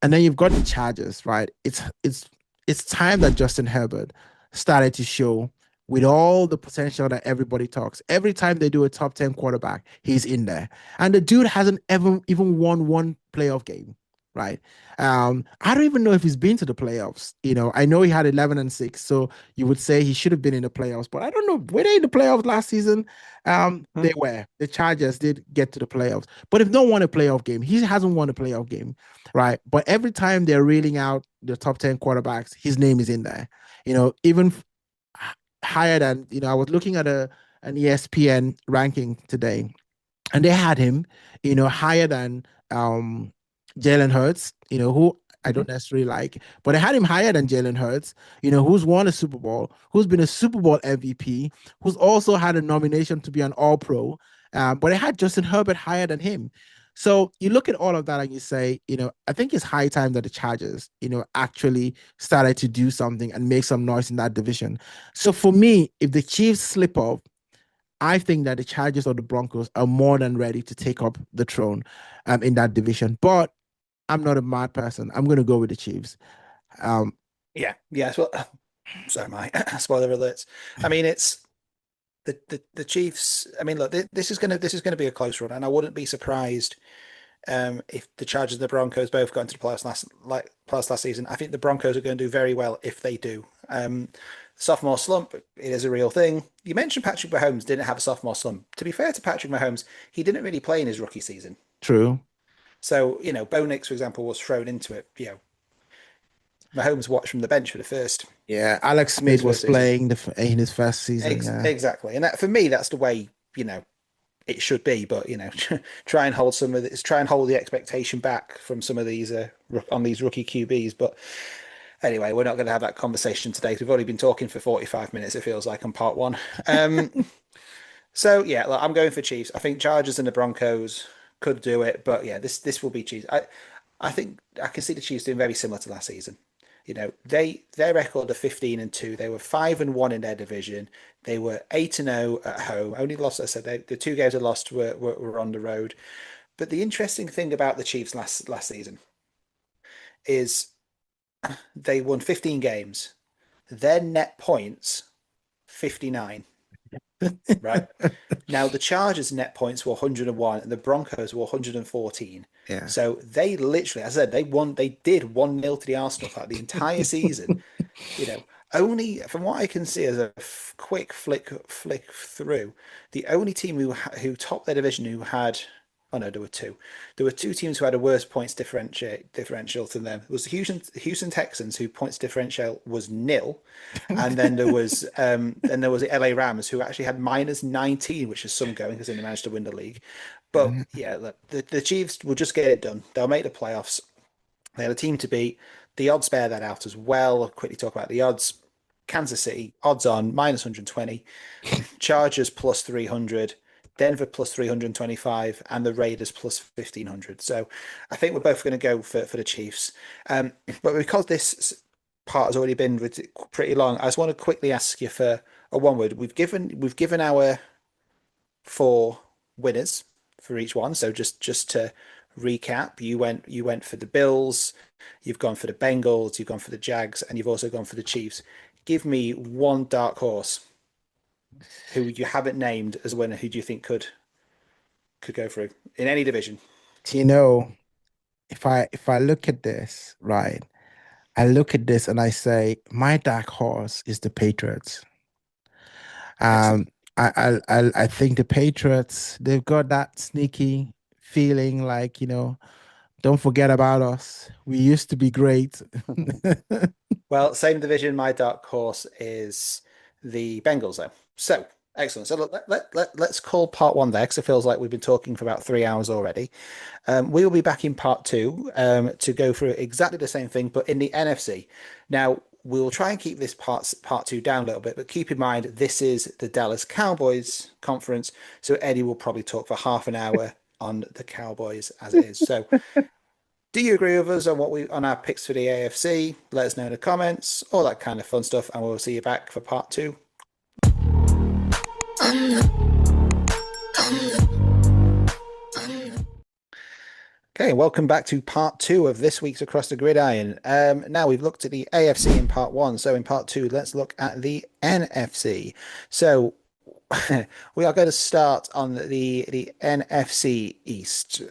And then you've got the Chargers, right? It's time that Justin Herbert started to show with all the potential that everybody talks. Every time they do a top 10 quarterback, he's in there. And the dude hasn't ever even won one playoff game, right? I don't even know if he's been to the playoffs. I know he had 11-6, so you would say he should have been in the playoffs, but I don't know. Were they in the playoffs last season? They were. The Chargers did get to the playoffs, but if no one won a playoff game, he hasn't won a playoff game, right? But every time they're reeling out the top 10 quarterbacks, his name is in there. Even higher than, I was looking at an ESPN ranking today, and they had him, higher than Jalen Hurts, who I don't necessarily like, but they had him higher than Jalen Hurts, who's won a Super Bowl, who's been a Super Bowl MVP, who's also had a nomination to be an All-Pro, but they had Justin Herbert higher than him. So you look at all of that and you say, I think it's high time that the Chargers, actually started to do something and make some noise in that division. So for me, if the Chiefs slip up, I think that the Chargers or the Broncos are more than ready to take up the throne in that division. But I'm not a mad person. I'm going to go with the Chiefs. Yeah. Well, so am I. Spoiler alerts. I mean, it's the Chiefs. I mean, look, this is gonna be a close run, and I wouldn't be surprised if the Chargers and the Broncos both got into the playoffs last season. I think the Broncos are going to do very well if they do. Sophomore slump, it is a real thing. You mentioned Patrick Mahomes didn't have a sophomore slump. To be fair to Patrick Mahomes, he didn't really play in his rookie season. True. So, Bo Nix, for example, was thrown into it. Mahomes watched from the bench for the first. Yeah, Alex Smith was playing in his first season. Exactly, and that for me, that's the way it should be. But try and hold the expectation back from some of these on these rookie QBs. But anyway, we're not going to have that conversation today. We've already been talking for 45 minutes. It feels like on part one. So yeah, look, I'm going for Chiefs. I think Chargers and the Broncos could do it, but yeah, this will be Chiefs. I think I can see the Chiefs doing very similar to last season. Their record of 15-2. They were 5-1 in their division. They were 8-0 at home. Only lost, I said, the two games they lost were on the road. But the interesting thing about the Chiefs last season is they won 15 games. Their net points 59. Right now, the Chargers' net points were 101, and the Broncos were 114. Yeah. So they literally, as I said, they did 1-0 to the Arsenal throughout the entire season. Only from what I can see as a quick flick through, the only team who topped their division who had. Oh no, there were two. There were two teams who had a worse points differential than them. It was the Houston Texans, who points differential was nil, and then there was the LA Rams, who actually had -19, which is some going because they managed to win the league. But yeah, the Chiefs will just get it done. They'll make the playoffs. They're the team to beat. The odds bear that out as well. I'll quickly talk about the odds. Kansas City odds on -120, Chargers +300. Denver +325, and the Raiders +1500. So I think we're both going to go for the Chiefs. But because this part has already been pretty long, I just want to quickly ask you for a one word. We've given our 4 winners for each one. So just to recap, you went for the Bills, you've gone for the Bengals, you've gone for the Jags, and you've also gone for the Chiefs. Give me one dark horse who you haven't named as a winner, who do you think could go through in any division? If I look at this, right, I look at this and I say my dark horse is the Patriots. I think the Patriots, they've got that sneaky feeling like, don't forget about us. We used to be great. Well, same division. My dark horse is the Bengals, though. So excellent. So look, let's call part one there, because it feels like we've been talking for about 3 hours already. We will be back in part two to go through exactly the same thing, but in the NFC. Now, we'll try and keep this part two down a little bit, but keep in mind, this is the Dallas Cowboys conference. So Eddie will probably talk for half an hour on the Cowboys as it is. So do you agree with us on our picks for the AFC? Let us know in the comments, all that kind of fun stuff, and we'll see you back for part two. Okay, welcome back to part two of this week's Across the Gridiron. Now we've looked at the AFC in part one, so in part two, let's look at the NFC. So we are going to start on the NFC East.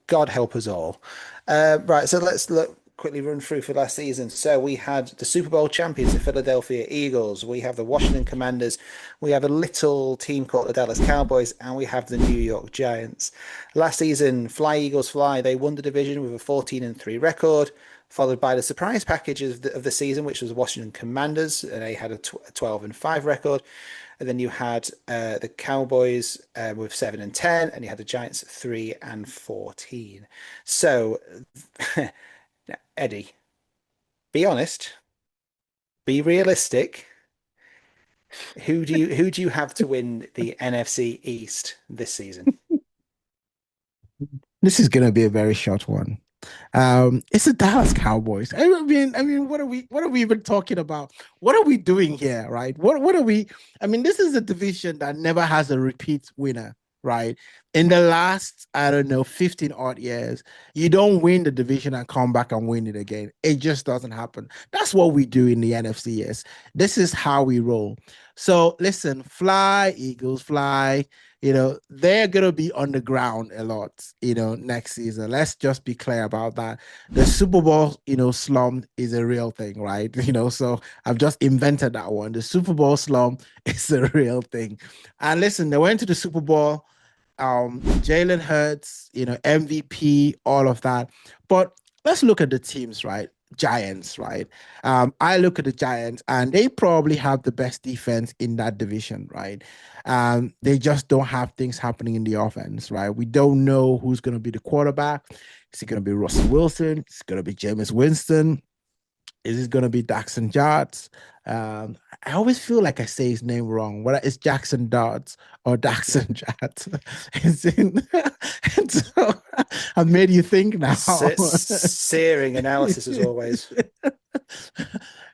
God help us all. Right, so let's quickly run through for last season. So we had the Super Bowl champions, the Philadelphia Eagles. We have the Washington Commanders. We have a little team called the Dallas Cowboys, and we have the New York Giants. Last season, Fly Eagles Fly. They won the division with a 14-3 record, followed by the surprise package of the season, which was the Washington Commanders, and they had a 12-5 record. And then you had the Cowboys with 7-10, and you had the Giants 3-14. So, now, Eddie, be honest, be realistic. Who do you have to win the NFC East this season? This is going to be a very short one. It's the Dallas Cowboys. I mean, what are we even talking about? What are we doing here, right? What are we? I mean, this is a division that never has a repeat winner, right? In the last, I don't know, 15 odd years, you don't win the division and come back and win it again. It just doesn't happen. That's what we do in the NFC. Yes. This is how we roll. So listen, fly, Eagles, fly. They're going to be on the ground a lot, next season. Let's just be clear about that. The Super Bowl, slump is a real thing, right? So I've just invented that one. The Super Bowl slump is a real thing. And listen, they went to the Super Bowl, Jalen Hurts, MVP, all of that. But let's look at the teams, right? Giants, right? I look at the Giants and they probably have the best defense in that division, right? They just don't have things happening in the offense, right? We don't know who's going to be the quarterback. Is it going to be Russell Wilson? Is it going to be Jameis Winston? Is it going to be Daxon Jarts? I always feel like I say his name wrong. Whether it's Jackson Darts or Daxon Jarts. And so I've made you think now. Searing analysis as always.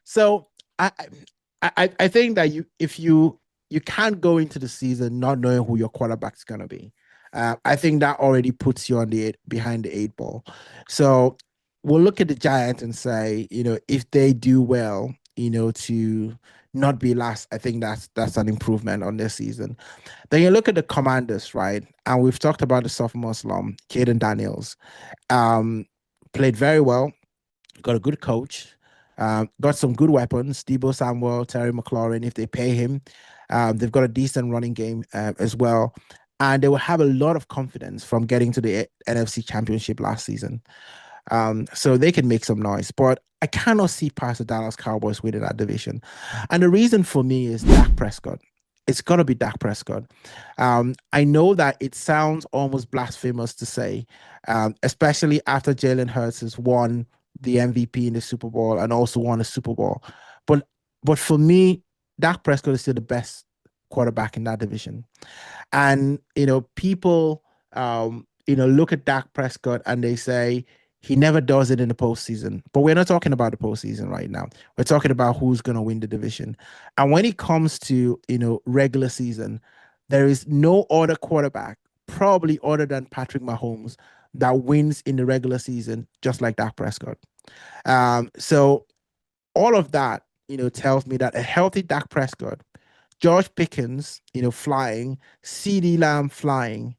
So I think that if you can't go into the season not knowing who your quarterback's going to be. I think that already puts you behind the 8 ball. So we'll look at the Giants and say, if they do well, to not be last, I think that's an improvement on their season. Then you look at the Commanders, right? And we've talked about the sophomore slump, Caden Daniels. Played very well, got a good coach, got some good weapons, Deebo Samuel, Terry McLaurin, if they pay him. They've got a decent running game as well. And they will have a lot of confidence from getting to the NFC Championship last season. So they can make some noise. But I cannot see past the Dallas Cowboys winning that division. And the reason for me is Dak Prescott. It's got to be Dak Prescott. I know that it sounds almost blasphemous to say, especially after Jalen Hurts has won the MVP in the Super Bowl and also won a Super Bowl. But for me, Dak Prescott is still the best quarterback in that division. And, people, look at Dak Prescott and they say he never does it in the postseason. But we're not talking about the postseason right now. We're talking about who's going to win the division. And when it comes to, regular season, there is no other quarterback, probably other than Patrick Mahomes, that wins in the regular season, just like Dak Prescott. So all of that, tells me that a healthy Dak Prescott, George Pickens, flying, CeeDee Lamb flying,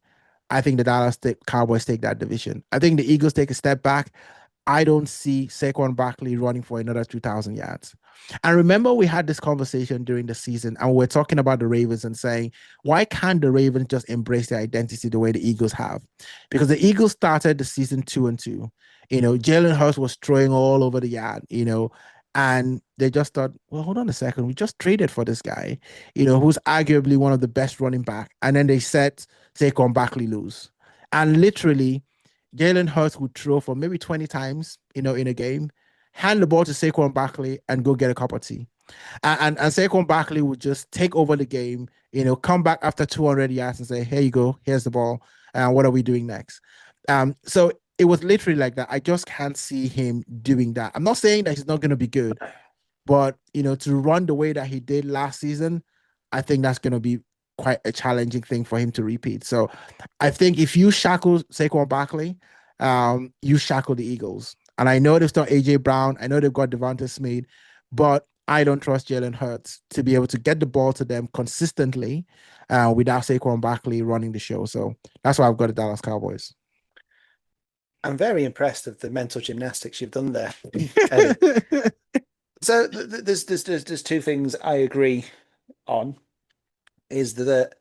I think the Dallas Cowboys take that division. I think the Eagles take a step back. I don't see Saquon Barkley running for another 2,000 yards. And remember, we had this conversation during the season, and we're talking about the Ravens and saying, why can't the Ravens just embrace their identity the way the Eagles have? Because the Eagles started the season 2-2. Jalen Hurts was throwing all over the yard, and they just thought, well, hold on a second. We just traded for this guy, who's arguably one of the best running back. And then they set Saquon Barkley loose. And literally, Jalen Hurts would throw for maybe 20 times, in a game, hand the ball to Saquon Barkley and go get a cup of tea. And Saquon Barkley would just take over the game, come back after 200 yards and say, here you go, here's the ball. What are we doing next? So it was literally like that. I just can't see him doing that. I'm not saying that he's not going to be good, but, to run the way that he did last season, I think that's going to be quite a challenging thing for him to repeat. So I think if you shackle Saquon Barkley, you shackle the Eagles. And I know they've got AJ Brown. I know they've got Devonta Smith, but I don't trust Jalen Hurts to be able to get the ball to them consistently without Saquon Barkley running the show. So that's why I've got the Dallas Cowboys. I'm very impressed of the mental gymnastics you've done there. So there's two things I agree on. Is that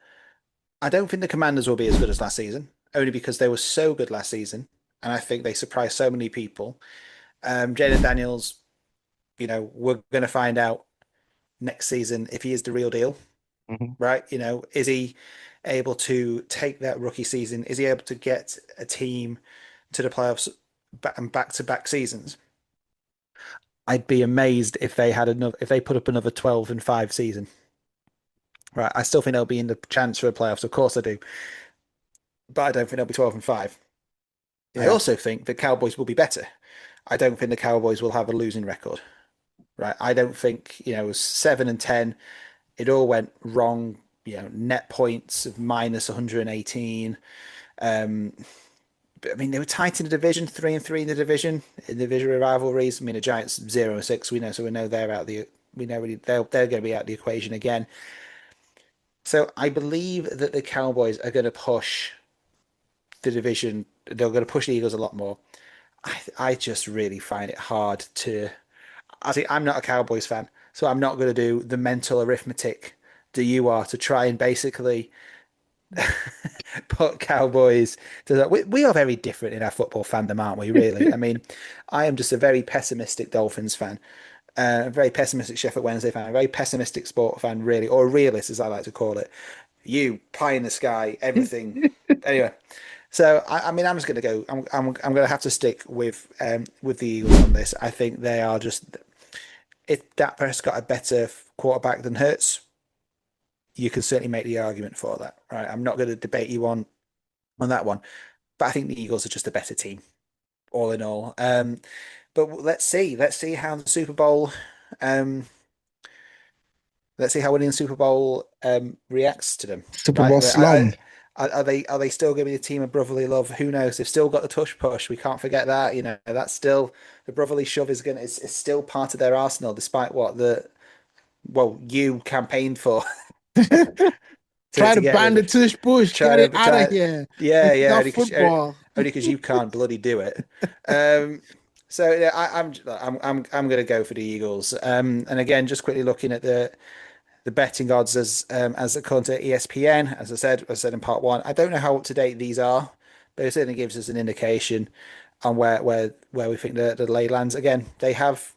I don't think the Commanders will be as good as last season, only because they were so good last season, and I think they surprised so many people. Jaden Daniels, we're going to find out next season if he is the real deal, right? Is he able to take that rookie season? Is he able to get a team to the playoffs and back-to-back seasons? I'd be amazed if they put up another 12-5 season. Right, I still think they'll be in the chance for a playoffs. Of course I do. But I don't think they'll be 12-5. Yeah. I also think the Cowboys will be better. I don't think the Cowboys will have a losing record. Right. I don't think, 7-10, it all went wrong, net points of minus 118. But I mean, they were tight in the division, 3-3 in the division rivalries. I mean, the Giants 0-6. We know, so we know they're out the. We know they're going to be out the equation again. So I believe that the Cowboys are going to push the division. They're going to push the Eagles a lot more. I just really find it hard to. I'm not a Cowboys fan, so I'm not going to do the mental arithmetic that you are to try and basically put Cowboys to that. We are very different in our football fandom, aren't we? Really? I mean, I am just a very pessimistic Dolphins fan, a very pessimistic Sheffield Wednesday fan, a very pessimistic sport fan, really, or a realist, as I like to call it. You pie in the sky, everything. Anyway, so I mean, I'm just going to go. I'm going to have to stick with the Eagles on this. I think they are just. If Dak Prescott a better quarterback than Hurts, you can certainly make the argument for that, right? I'm not going to debate you on that one, but I think the Eagles are just a better team, all in all. But let's see how the Super Bowl, let's see how winning the Super Bowl reacts to them. Super Bowl slum. Are they still going to be a team of brotherly love? Who knows? They've still got the tush push. We can't forget that. That's still the brotherly shove is still part of their arsenal, despite what you campaigned for. Try to ban the tush push. Get it out of here. Yeah, it's not football. Only because you can't bloody do it. So yeah, I'm going to go for the Eagles. And again, just quickly looking at the betting odds as according to ESPN, as I said in part one. I don't know how up to date these are, but it certainly gives us an indication on where we think the lay lands. Again, they have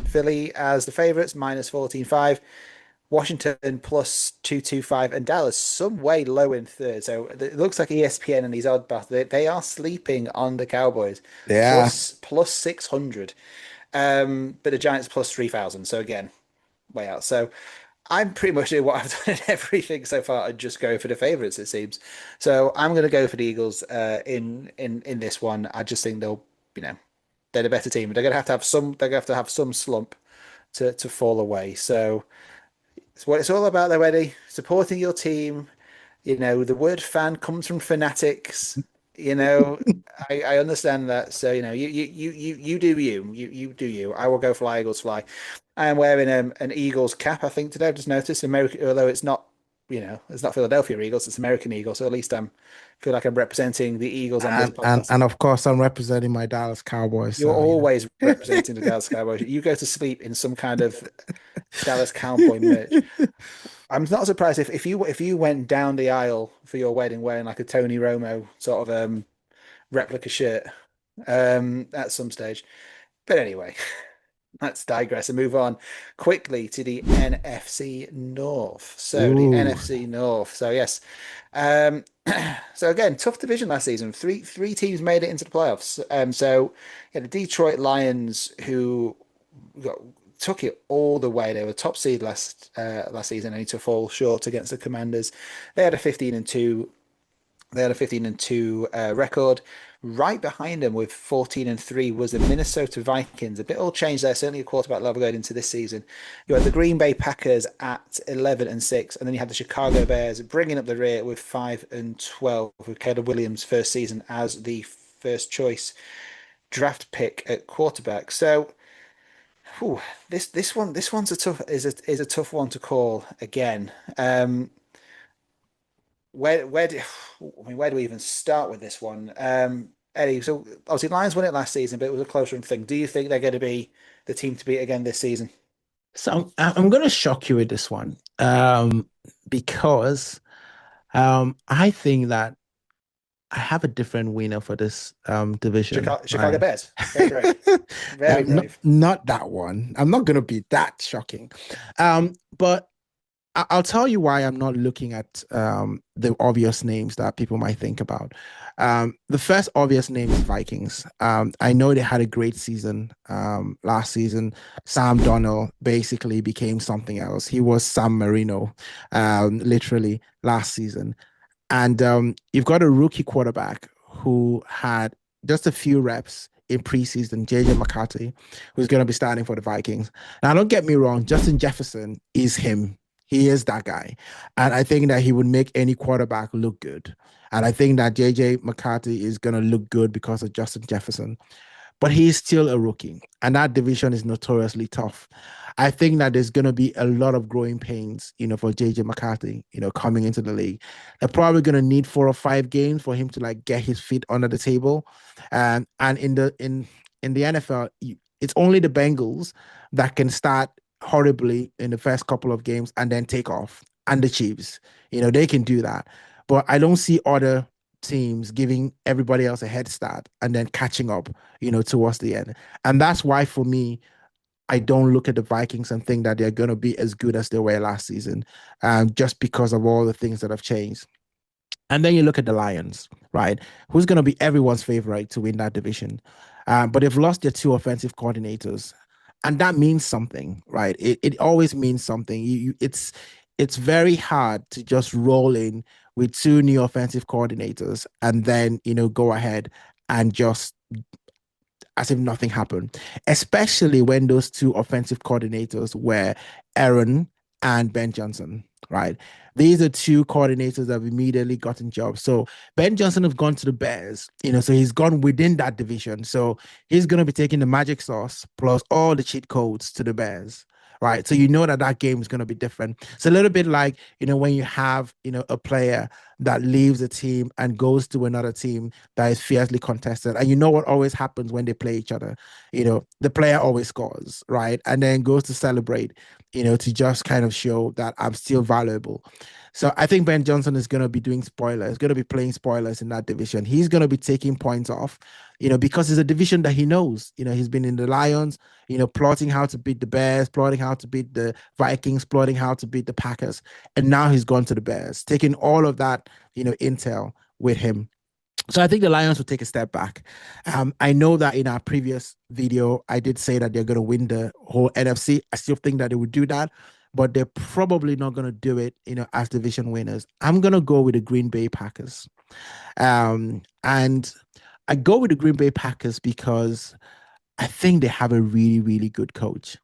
Philly as the favourites, minus 14.5. Washington plus 225 and Dallas some way low in third. So it looks like ESPN and these odd battles, they are sleeping on the Cowboys. Yeah. Plus 600. But the Giants plus 3,000. So again, way out. So I'm pretty much doing what I've done in everything so far and just go for the favourites, it seems. So I'm going to go for the Eagles in this one. I just think they're the better team. They're going to have to have some slump to fall away. So it's what it's all about though, Eddie. Supporting your team. The word fan comes from fanatics. I understand that. So you do you. You do you. I will go fly Eagles fly. I am wearing an Eagles cap, I think, today. I've just noticed American, although it's not Philadelphia Eagles, it's American Eagles. So at least feel like I'm representing the Eagles on this podcast. And of course, I'm representing my Dallas Cowboys. You're always representing the Dallas Cowboys. You go to sleep in some kind of Dallas Cowboy merch. I'm not surprised if you went down the aisle for your wedding wearing like a Tony Romo sort of replica shirt at some stage. But anyway, let's digress and move on quickly to the NFC North. So the NFC North. So yes. So again, tough division last season. Three teams made it into the playoffs. So the Detroit Lions, who took it all the way. They were top seed last season, only to fall short against the Commanders. They had a 15-2. They had a 15-2 record. Right behind them with 14-3 was the Minnesota Vikings. A bit all changed there, certainly a quarterback level going into this season. You had the Green Bay Packers at 11-6, and then you had the Chicago Bears bringing up the rear with 5-12, with Caleb Williams' first season as the first choice draft pick at quarterback. So, this one's a tough one to call again. Where do we even start with this one? Eddie, so obviously Lions won it last season, but it was a closer thing. Do you think they're going to be the team to beat again this season? So I'm going to shock you with this one because I think that I have a different winner for this division. Chicago Bears. Very brave. Very brave. Not that one. I'm not going to be that shocking. But I'll tell you why I'm not looking at the obvious names that people might think about. The first obvious name is Vikings. I know they had a great season last season. Sam Darnold basically became something else. He was Sam Marino, literally, last season. And you've got a rookie quarterback who had just a few reps in preseason, JJ McCarthy, who's going to be starting for the Vikings. Now, don't get me wrong, Justin Jefferson is him. He is that guy. And I think that he would make any quarterback look good. And I think that JJ McCarthy is going to look good because of Justin Jefferson. But he's still a rookie. And that division is notoriously tough. I think that there's going to be a lot of growing pains, for JJ McCarthy, coming into the league. They're probably going to need 4 or 5 games for him to like get his feet under the table. And in the NFL, it's only the Bengals that can start horribly in the first couple of games and then take off. And the Chiefs, they can do that. But I don't see other teams giving everybody else a head start and then catching up, towards the end. And that's why for me, I don't look at the Vikings and think that they're going to be as good as they were last season, just because of all the things that have changed. And then you look at the Lions, right? Who's going to be everyone's favorite to win that division? But they've lost their 2 offensive coordinators, and that means something, right? It always means something. It's very hard to just roll in with 2 new offensive coordinators and then go ahead and just as if nothing happened, especially when those 2 offensive coordinators were Aaron and Ben Johnson, right? These are 2 coordinators that have immediately gotten jobs. So Ben Johnson have gone to the Bears, so he's gone within that division. So he's going to be taking the magic sauce plus all the cheat codes to the Bears. Right. So that game is going to be different. It's a little bit like, when you have, a player that leaves a team and goes to another team that is fiercely contested. And what always happens when they play each other? The player always scores, right? And then goes to celebrate, to just kind of show that I'm still valuable. So I think Ben Johnson is going to be doing spoilers, going to be playing spoilers in that division. He's going to be taking points off, because it's a division that he knows. He's been in the Lions, plotting how to beat the Bears, plotting how to beat the Vikings, plotting how to beat the Packers. And now he's gone to the Bears, taking all of that, intel with him. So I think the Lions will take a step back. I know that in our previous video, I did say that they're going to win the whole NFC. I still think that they would do that, but they're probably not going to do it, as division winners. I'm going to go with the Green Bay Packers. And I go with the Green Bay Packers because I think they have a really, really good coach.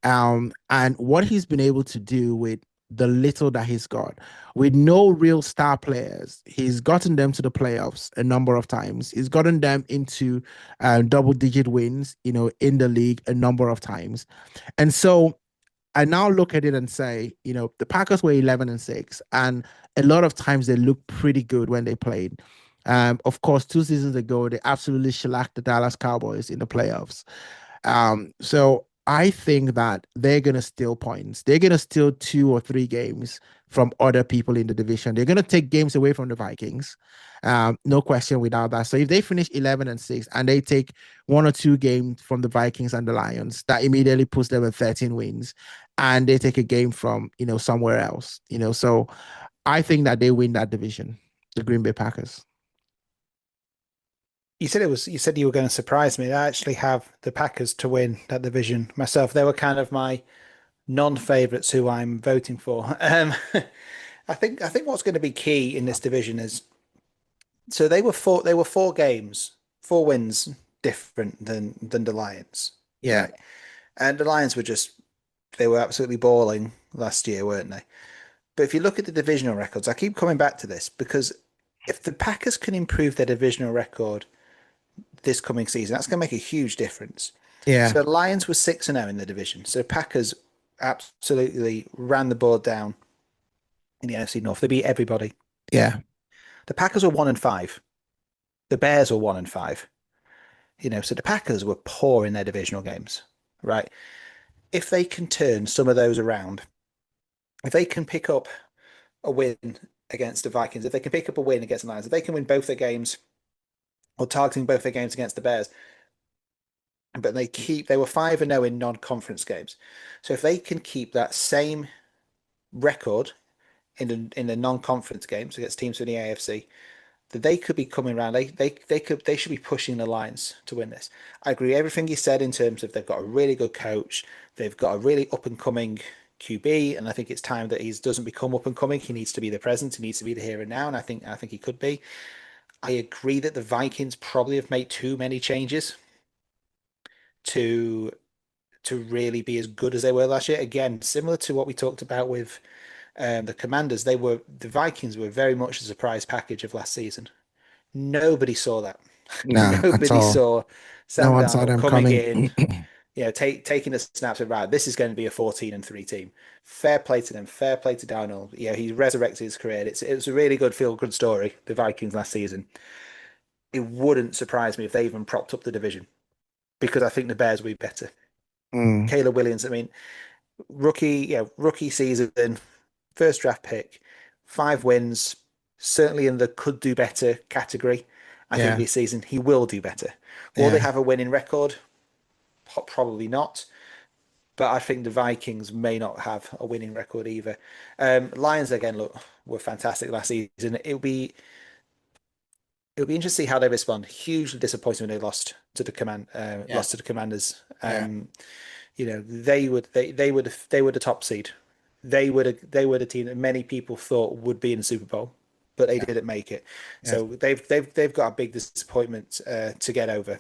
And what he's been able to do with the little that he's got, with no real star players, he's gotten them to the playoffs a number of times. He's gotten them into double-digit wins, in the league a number of times. And so I now look at it and say, the Packers were 11-6, and a lot of times they looked pretty good when they played. Of course, 2 seasons ago, they absolutely shellacked the Dallas Cowboys in the playoffs. So I think that they're going to steal points. They're going to steal 2 or 3 games from other people in the division. They're going to take games away from the Vikings. No question without that. So if they finish 11-6 and they take 1 or 2 games from the Vikings and the Lions, that immediately puts them at 13 wins, and they take a game from, somewhere else, so I think that they win that division, the Green Bay Packers. You said you were going to surprise me. I actually have the Packers to win that division myself. They were kind of my non-favorites who I'm voting for. I think what's going to be key in this division is so they were 4 games, 4 wins different than the Lions. Yeah. Right. And the Lions they were absolutely balling last year, weren't they? But if you look at the divisional records, I keep coming back to this because if the Packers can improve their divisional record this coming season, that's going to make a huge difference. Yeah. So the Lions were 6-0 in the division. So Packers absolutely ran the board down in the NFC North. They beat everybody. Yeah. The Packers were 1-5. The Bears were 1-5. So the Packers were poor in their divisional games, right? If they can turn some of those around, if they can pick up a win against the Vikings, if they can pick up a win against the Lions, if they can win both their games or targeting both their games against the Bears, but they were 5-0 in non-conference games. So if they can keep that same record in the non-conference games against teams from the AFC, that they could be coming around. They should be pushing the Lions to win this. I agree with everything you said in terms of they've got a really good coach, they've got a really up and coming QB, and I think it's time that he doesn't become up and coming. He needs to be the present. He needs to be the here and now, and I think he could be. I agree that the Vikings probably have made too many changes to to really be as good as they were last year. Again, similar to what we talked about with the Commanders, the Vikings were very much a surprise package of last season. Nobody saw that. Nah, at Nobody all. saw No Sam one saw Darnold them coming coming. in, taking the snaps and right, this is going to be a 14-3 team. Fair play to them, fair play to Darnold. He resurrected his career. It was a really good feel-good story, the Vikings last season. It wouldn't surprise me if they even propped up the division because I think the Bears will be better. Mm, Caleb Williams, I mean, rookie season, first draft pick, 5 wins, certainly in the could do better category. I think yeah, this season he will do better. Will they yeah. have a winning record? Probably not. But I think the Vikings may not have a winning record either. Lions again, look, were fantastic last season. It'll be interesting to see how they respond. Hugely disappointed when they Yeah, lost to the Commanders. yeah, They were the top seed. They were the team that many people thought would be in the Super Bowl, but they yeah, didn't make it. yeah. So they've got a big disappointment to get over.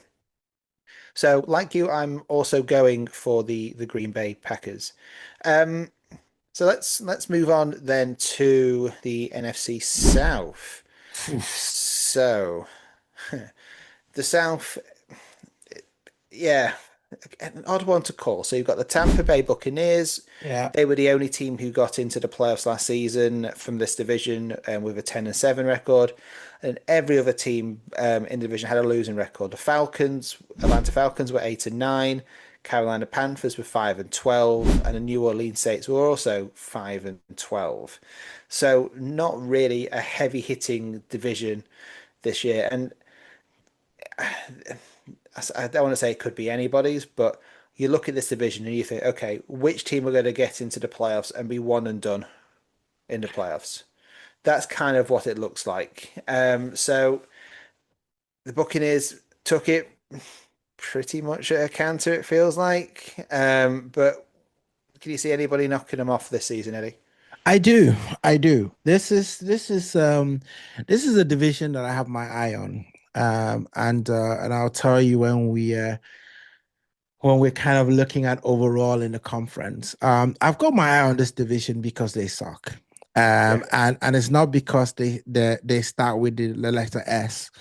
So, like you, I'm also going for the Green Bay Packers. Um, so let's move on then to the NFC South. Oof. So the South, yeah, an odd one to call. So you've got the Tampa Bay Buccaneers. Yeah, They were the only team who got into the playoffs last season from this division with a 10-7 record. And every other team in the division had a losing record. Atlanta Falcons were 8-9. Carolina Panthers were 5-12, and the New Orleans Saints were also 5-12. So not really a heavy hitting division this year. And I don't want to say it could be anybody's, but you look at this division and you think, okay, which team are going to get into the playoffs and be one and done in the playoffs? That's kind of what it looks like. So the Buccaneers took it pretty much at a canter, it feels like. But can you see anybody knocking them off this season, Eddie? I do. I do. This is a division that I have my eye on. And I'll tell you when we're kind of looking at overall in the conference. I've got my eye on this division because they suck. Yeah. And it's not because they start with the letter S,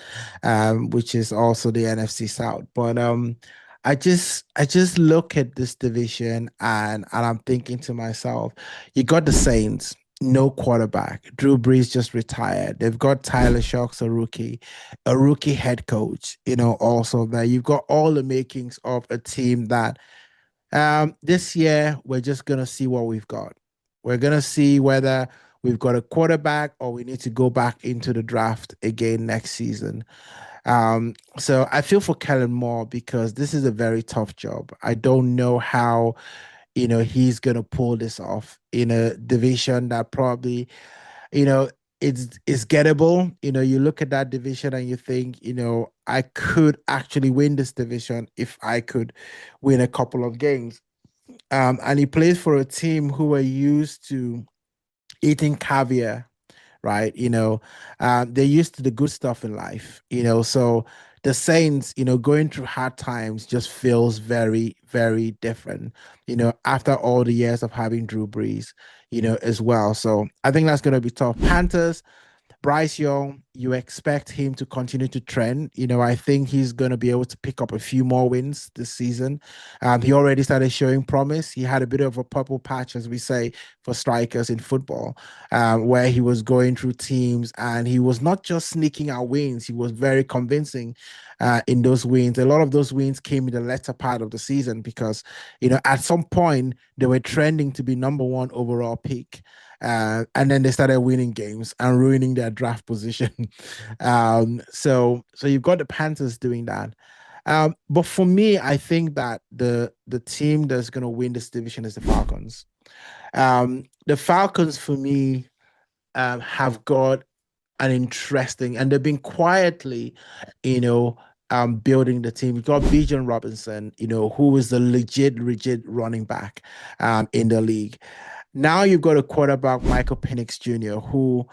which is also the NFC South. But I just look at this division and I'm thinking to myself, you got the Saints, no quarterback. Drew Brees just retired. They've got Tyler Shocks, a rookie head coach, also that you've got all the makings of a team that this year we're just gonna see what we've got. We're gonna see whether we've got a quarterback or we need to go back into the draft again next season. So I feel for Kellen Moore because this is a very tough job. I don't know how, he's gonna pull this off in a division that probably, you know, it's gettable. You look at that division and you think, I could actually win this division if I could win a couple of games. And he plays for a team who are used to eating caviar, right? They're used to the good stuff in life, so the Saints, going through hard times just feels very, very different, after all the years of having Drew Brees, as well. So I think that's going to be tough. Panthers, Bryce Young, you expect him to continue to trend. I think he's going to be able to pick up a few more wins this season. He already started showing promise. He had a bit of a purple patch, as we say, for strikers in football, where he was going through teams and he was not just sneaking out wins. He was very convincing in those wins. A lot of those wins came in the latter part of the season because, at some point they were trending to be number one overall pick. And then they started winning games and ruining their draft position. So you've got the Panthers doing that. But for me, I think that the team that's going to win this division is the Falcons. The Falcons, for me, have got an interesting, and they've been quietly, you know, building the team. We've got Bijan Robinson, who is the legit running back in the league. Now you've got a quarterback, Michael Penix Jr., who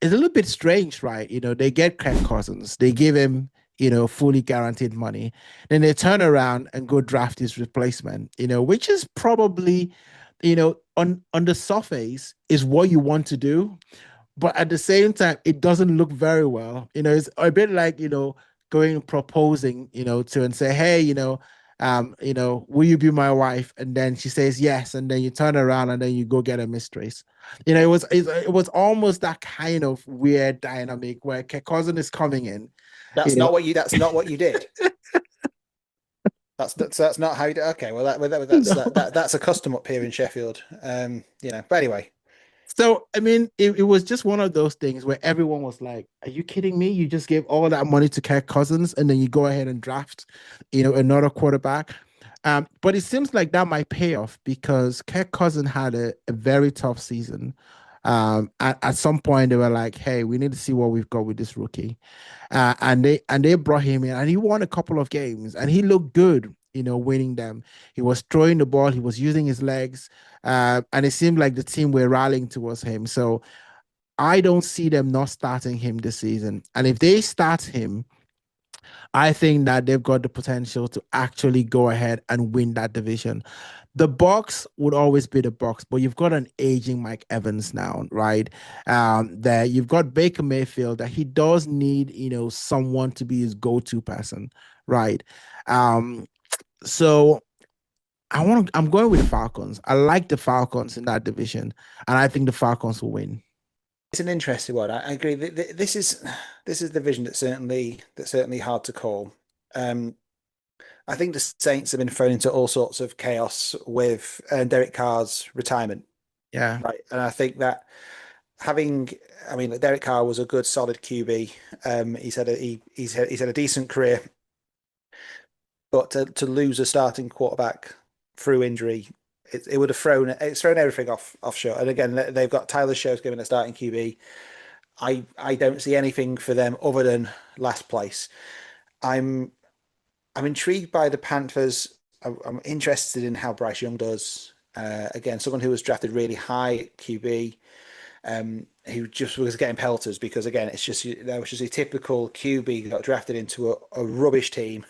is a little bit strange, right? They get Kirk Cousins. They give him fully guaranteed money. Then they turn around and go draft his replacement, which is probably, on the surface is what you want to do. But at the same time, it doesn't look very well. It's a bit like, going proposing, to and say, hey, will you be my wife? And then she says yes, and then you turn around and then you go get a mistress. It was almost that kind of weird dynamic where Kirk Cousins is coming in. That's not what you. That's not what you did. That's not how you do. Okay, well that's a custom up here in Sheffield. But anyway. So, I mean, it was just one of those things where everyone was like, are you kidding me? You just gave all that money to Kirk Cousins and then you go ahead and draft, another quarterback. But it seems like that might pay off because Kirk Cousins had a very tough season. At some point, they were like, hey, we need to see what we've got with this rookie. And they brought him in and he won a couple of games and he looked good, winning them. He was throwing the ball, he was using his legs. And it seemed like the team were rallying towards him. So I don't see them not starting him this season. And if they start him, I think that they've got the potential to actually go ahead and win that division. The Bucs would always be the Bucs, but you've got an aging Mike Evans now, right? That you've got Baker Mayfield that he does need, someone to be his go-to person, right? So I'm going with the Falcons. I like the Falcons in that division, and I think the Falcons will win. It's an interesting one. I agree. This is the division that's certainly hard to call. I think the Saints have been thrown into all sorts of chaos with Derek Carr's retirement. Yeah. Right. And I think that Derek Carr was a good, solid QB. He's had a decent career, but to lose a starting quarterback through injury, it would have thrown everything offshore. And again, they've got Tyler Shows giving a starting QB. I don't see anything for them other than last place. I'm intrigued by the Panthers. I'm interested in how Bryce Young does. Again, someone who was drafted really high at QB, who just was getting pelters because again, it's just a typical QB who got drafted into a rubbish team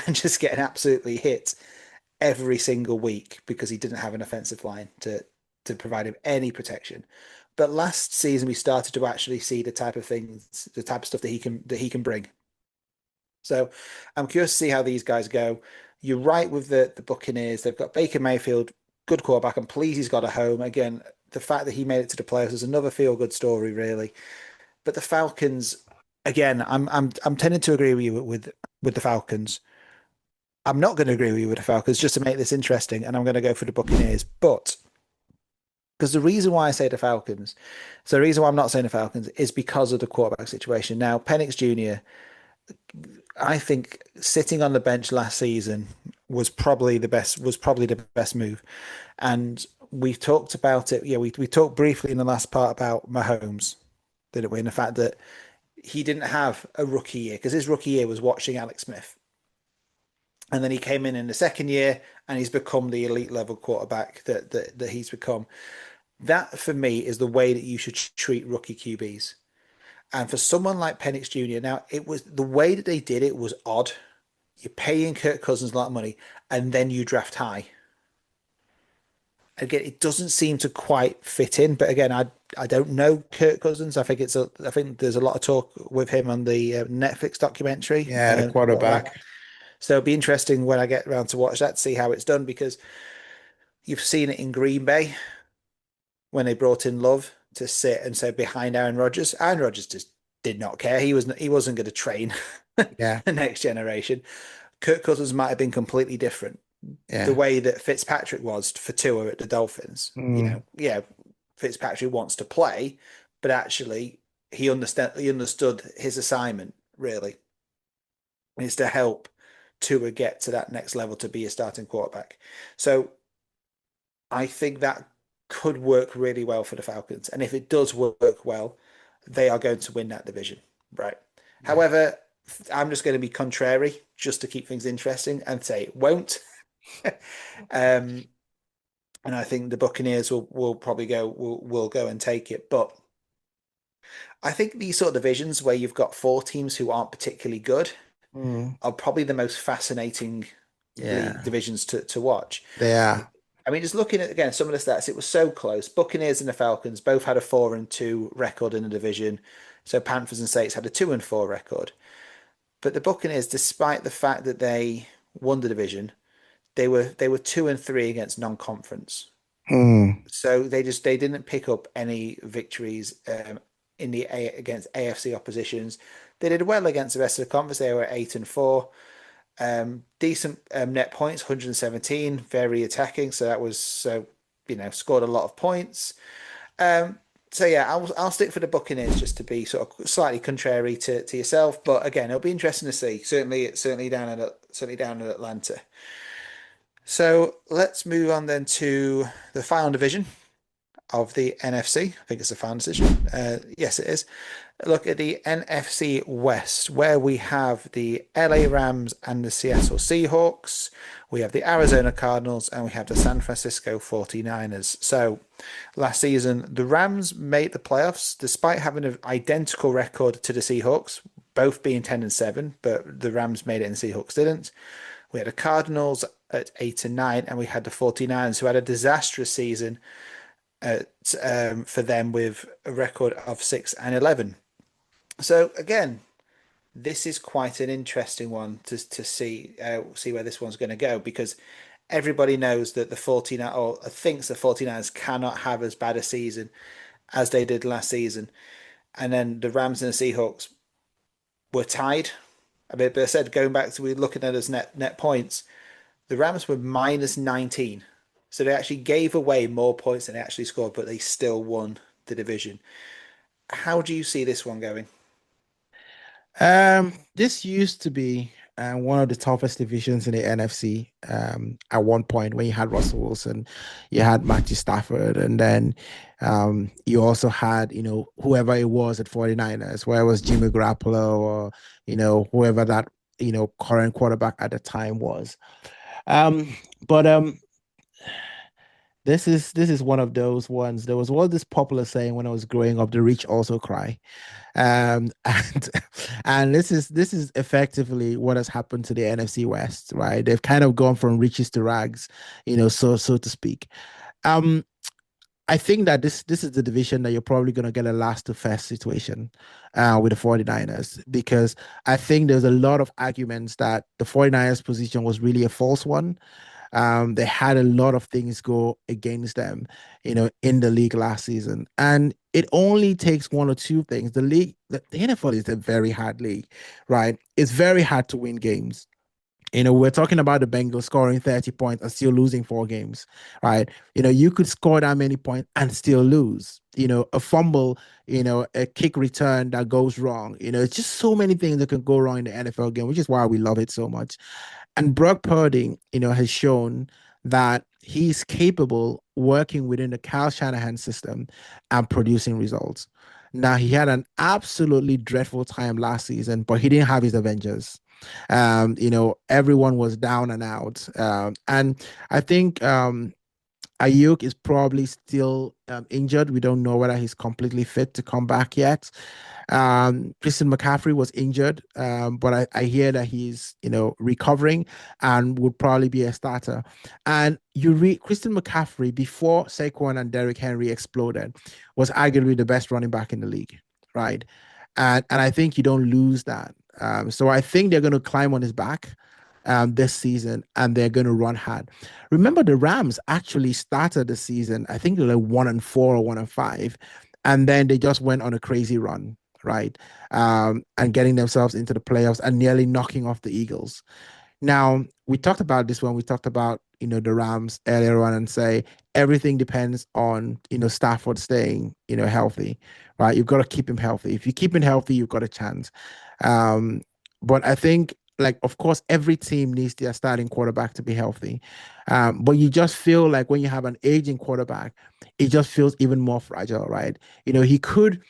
and just getting absolutely hit every single week because he didn't have an offensive line to provide him any protection. But last season we started to actually see the type of stuff that he can bring. So I'm curious to see how these guys go. You're right with the Buccaneers. They've got Baker Mayfield, good quarterback. I'm pleased he's got a home. Again, the fact that he made it to the playoffs is another feel-good story, really. But the Falcons, again, I'm tending to agree with you with the Falcons. I'm not going to agree with you with the Falcons just to make this interesting, and I'm going to go for the Buccaneers. But because the reason why I say the Falcons, so the reason why I'm not saying the Falcons is because of the quarterback situation. Now, Penix Jr., I think sitting on the bench last season was probably the best move. And we've talked about it. Yeah, we talked briefly in the last part about Mahomes, didn't we? And the fact that he didn't have a rookie year because his rookie year was watching Alex Smith. And then he came in the second year and he's become the elite level quarterback that he's become. That for me is the way that you should treat rookie QBs. And for someone like Penix Jr., now it was the way that they did it was odd. You're paying Kirk Cousins a lot of money and then you draft high. Again, it doesn't seem to quite fit in. But again, I don't know Kirk Cousins. I think there's a lot of talk with him on the Netflix documentary. Yeah, the quarterback. So it'll be interesting when I get around to watch that, see how it's done, because you've seen it in Green Bay when they brought in Love to sit and say behind Aaron Rodgers. Aaron Rodgers just did not care. He wasn't going to train the next generation. Kirk Cousins might have been completely different. Yeah. The way that Fitzpatrick was for Tua at the Dolphins. Fitzpatrick wants to play, but actually he understood his assignment really is to help Tua get to that next level to be a starting quarterback. So I think that could work really well for the Falcons. And if it does work well, they are going to win that division. Right. Yeah. However, I'm just going to be contrary just to keep things interesting and say it won't. And I think the Buccaneers will probably go and take it. But I think these sort of divisions where you've got four teams who aren't particularly good Mm, are probably the most fascinating yeah, divisions to watch. they are. I mean, just looking at again some of the stats, it was so close. Buccaneers and the Falcons both had a 4-2 record in the division. So Panthers and Saints had a 2-4 record. But the Buccaneers, despite the fact that they won the division, they were 2-3 against non-conference. Mm, So they didn't pick up any victories in against AFC oppositions. They did well against the rest of the conference. They were 8-4. Decent net points, 117, very attacking. So that was scored a lot of points. So yeah, I'll stick for the Buccaneers just to be sort of slightly contrary to yourself. But again, it'll be interesting to see. Certainly down in Atlanta. So let's move on then to the final division of the NFC. I think it's the final decision. Yes, it is. Look at the NFC West, where we have the LA Rams and the Seattle Seahawks. We have the Arizona Cardinals and we have the San Francisco 49ers. So last season, the Rams made the playoffs despite having an identical record to the Seahawks, both being 10-7, but the Rams made it and the Seahawks didn't. We had the Cardinals at 8-9, and we had the 49ers who had a disastrous season for them with a record of 6-11. So again, this is quite an interesting one to see where this one's going to go because everybody knows that the 49 or thinks the 49ers cannot have as bad a season as they did last season. And then the Rams and the Seahawks were tied. I mean, but I said going back to we looking at as net points, the Rams were minus 19. So they actually gave away more points than they actually scored, but they still won the division. How do you see this one going? This used to be one of the toughest divisions in the NFC. At one point when you had Russell Wilson, you had Matthew Stafford, and then you also had, whoever it was at 49ers, where it was Jimmy Garoppolo or, whoever that, current quarterback at the time was. But this is one of those ones. There was this popular saying when I was growing up: "The rich also cry." And and this is effectively what has happened to the NFC West, right? They've kind of gone from riches to rags, so to speak. Um, I think that this is the division that you're probably going to get a last to first situation with the 49ers, because I think there's a lot of arguments that the 49ers position was really a false one. They had a lot of things go against them, in the league last season. And it only takes one or two things. The NFL is a very hard league, right? It's very hard to win games. We're talking about the Bengals scoring 30 points and still losing 4 games, right? You could score that many points and still lose. A fumble, a kick return that goes wrong. It's just so many things that can go wrong in the NFL game, which is why we love it so much. And Brock Purdy, has shown that he's capable working within the Kyle Shanahan system and producing results. Now, he had an absolutely dreadful time last season, but he didn't have his Avengers. Everyone was down and out. And I think Ayuk is probably still injured. We don't know whether he's completely fit to come back yet. Christian McCaffrey was injured, but I hear that he's, recovering and would probably be a starter. And you read Christian McCaffrey before Saquon and Derrick Henry exploded was arguably the best running back in the league, right? And I think you don't lose that. So I think they're going to climb on his back this season, and they're going to run hard. Remember, the Rams actually started the season, I think they were like 1-4 or 1-5, and then they just went on a crazy run, right? And getting themselves into the playoffs and nearly knocking off the Eagles. Now, we talked about this when we talked about, the Rams earlier on, and say everything depends on, Stafford staying, healthy, right? You've got to keep him healthy. If you keep him healthy, you've got a chance. But I think, like, of course, every team needs their starting quarterback to be healthy. But you just feel like when you have an aging quarterback, it just feels even more fragile, right? He could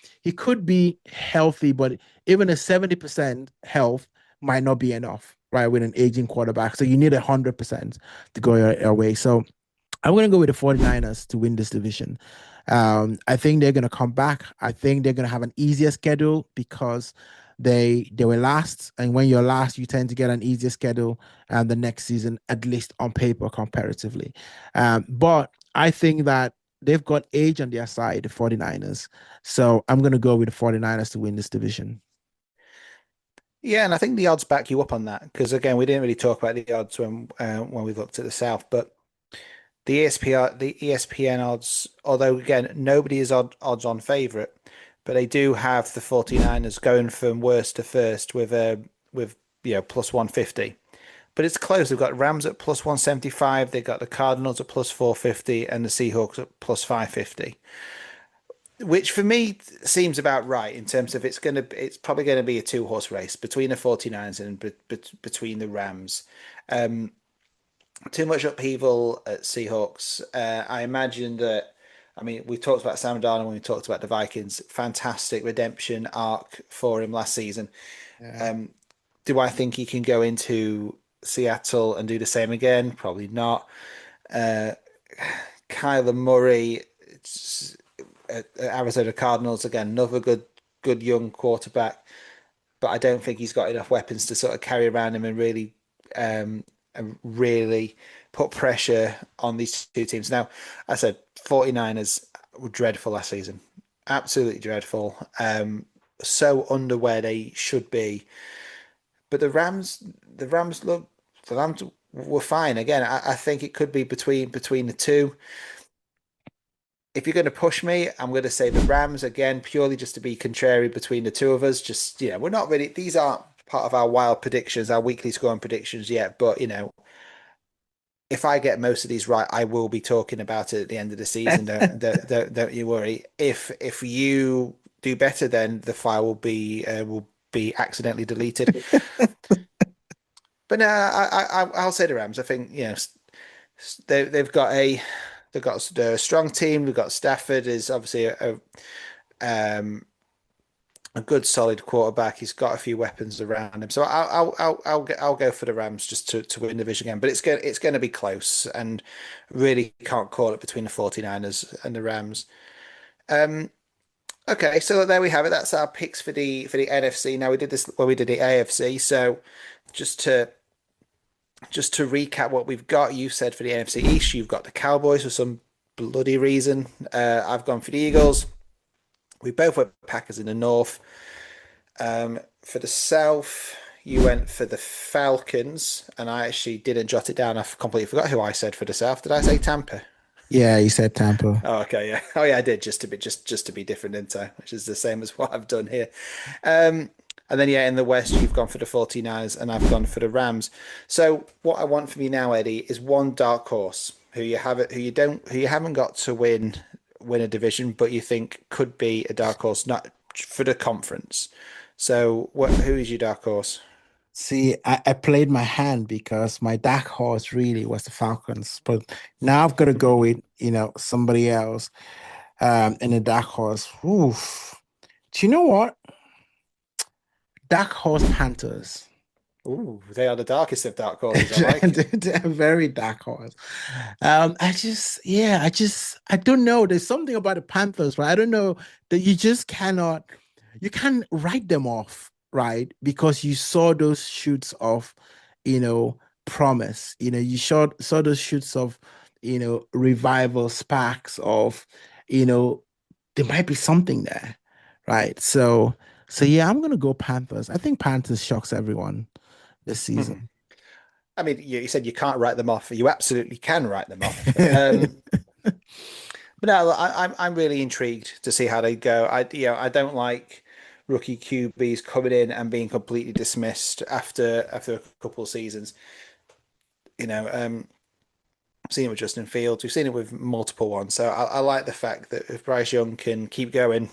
be healthy, but even a 70% health might not be enough, right? With an aging quarterback. So you need 100% to go your way. So I'm going to go with the 49ers to win this division. I think they're going to come back. I think they're going to have an easier schedule because they were last, and when you're last, you tend to get an easier schedule the next season, at least on paper, comparatively. But I think that they've got age on their side, the 49ers. So I'm going to go with the 49ers to win this division. Yeah, and I think the odds back you up on that because again, we didn't really talk about the odds when we looked at the South, but the ESPN odds, although again, nobody is odds on favorite, but they do have the 49ers going from worst to first with plus 150. But it's close. They've got Rams at plus 175, they've got the Cardinals at plus 450 and the Seahawks at plus 550. Which for me seems about right in terms of it's probably going to be a two-horse race between the 49ers and between the Rams. Um, Too much upheaval at Seahawks. I imagine that. I mean, we talked about Sam Darnold when we talked about the Vikings. Fantastic redemption arc for him last season. Yeah. Um, do I think he can go into Seattle and do the same again? Probably not. Uh, Kyler Murray, Arizona Cardinals again, another good young quarterback, but I don't think he's got enough weapons to sort of carry around him and really put pressure on these two teams. Now, I said 49ers were dreadful last season. Absolutely dreadful. So under where they should be. But the Rams were fine. Again, I think it could be between the two. If you're going to push me, I'm going to say the Rams again, purely just to be contrary between the two of us. Just, we're not really, these aren't part of our wild predictions, our weekly scoring predictions yet. But, if I get most of these right, I will be talking about it at the end of the season. Don't you worry. If you do better, then the file will be accidentally deleted. But no, I'll say the Rams. I think they've got a strong team. We've got Stafford is obviously um, a good solid quarterback. He's got a few weapons around him. So I'll go for the Rams just to win the division again. But it's going to be close and really can't call it between the 49ers and the Rams. Um, okay, so there we have it. That's our picks for the NFC. Now we did this when we did the AFC. So just to just to recap what we've got, you said for the NFC East, you've got the Cowboys for some bloody reason. I've gone for the Eagles. We both went Packers in the North. For the South, you went for the Falcons, and I actually didn't jot it down. I completely forgot who I said for the South. Did I say Tampa? Yeah, you said Tampa. Oh, okay, yeah. Oh, yeah, I did just to be different, didn't I? Which is the same as what I've done here. Um, and then yeah, in the West, you've gone for the 49ers and I've gone for the Rams. So what I want from you now, Eddie, is one dark horse who you haven't got to win a division, but you think could be a dark horse, not for the conference. So who is your dark horse? See, I played my hand because my dark horse really was the Falcons, but now I've got to go with, somebody else in the dark horse. Oof. Do you know what? Dark horse Panthers. Ooh, they are the darkest of dark horses, I like. They're very dark horse. I don't know. There's something about the Panthers, right? I don't know that you can't write them off, right? Because you saw those shoots of, promise. You saw those shoots of, revival sparks of, you know, there might be something there, right? So yeah, I'm gonna go Panthers. I think Panthers shocks everyone this season. I mean, you said you can't write them off. You absolutely can write them off. But no, I'm really intrigued to see how they go. I don't like rookie QBs coming in and being completely dismissed after a couple of seasons. I've seen it with Justin Fields. We've seen it with multiple ones. So I like the fact that if Bryce Young can keep going,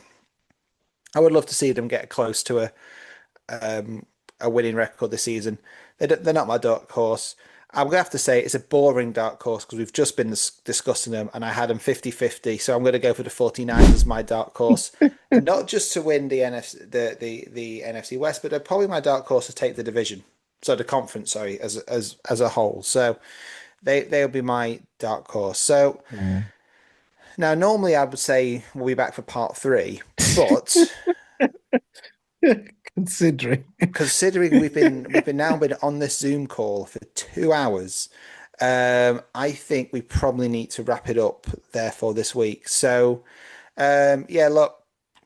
I would love to see them get close to a winning record this season. They're not my dark horse. I'm going to have to say it's a boring dark horse because we've just been discussing them and I had them 50-50. So I'm going to go for the 49ers as my dark horse. Not just to win the the NFC West, but they're probably my dark horse to take the division. So the conference, sorry, as a whole. So they'll be my dark horse. So Yeah. Now, normally I would say we'll be back for part 3, but Considering. considering we've been on this Zoom call for 2 hours, I think we probably need to wrap it up therefore this week. So, yeah, look,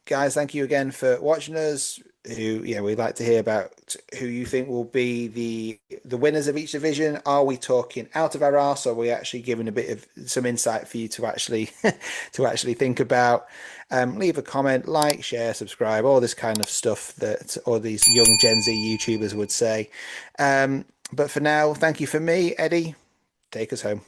guys, thank you again for watching us. We'd like to hear about who you think will be the winners of each division. Are we talking out of our arse, or are we actually giving a bit of some insight for you to actually to actually think about? Leave a comment, like, share, subscribe, all this kind of stuff that all these young Gen Z YouTubers would say. But for now, thank you for me, Eddie. Take us home.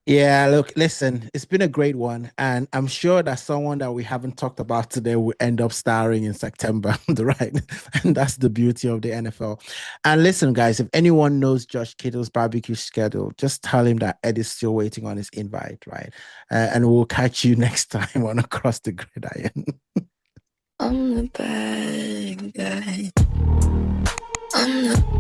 Yeah, look, listen, it's been a great one. And I'm sure that someone that we haven't talked about today will end up starring in September, right? And that's the beauty of the NFL. And listen, guys, if anyone knows Josh Kittle's barbecue schedule, just tell him that Ed is still waiting on his invite, right? And we'll catch you next time on Across the Gridiron. I'm the bad guy. I'm the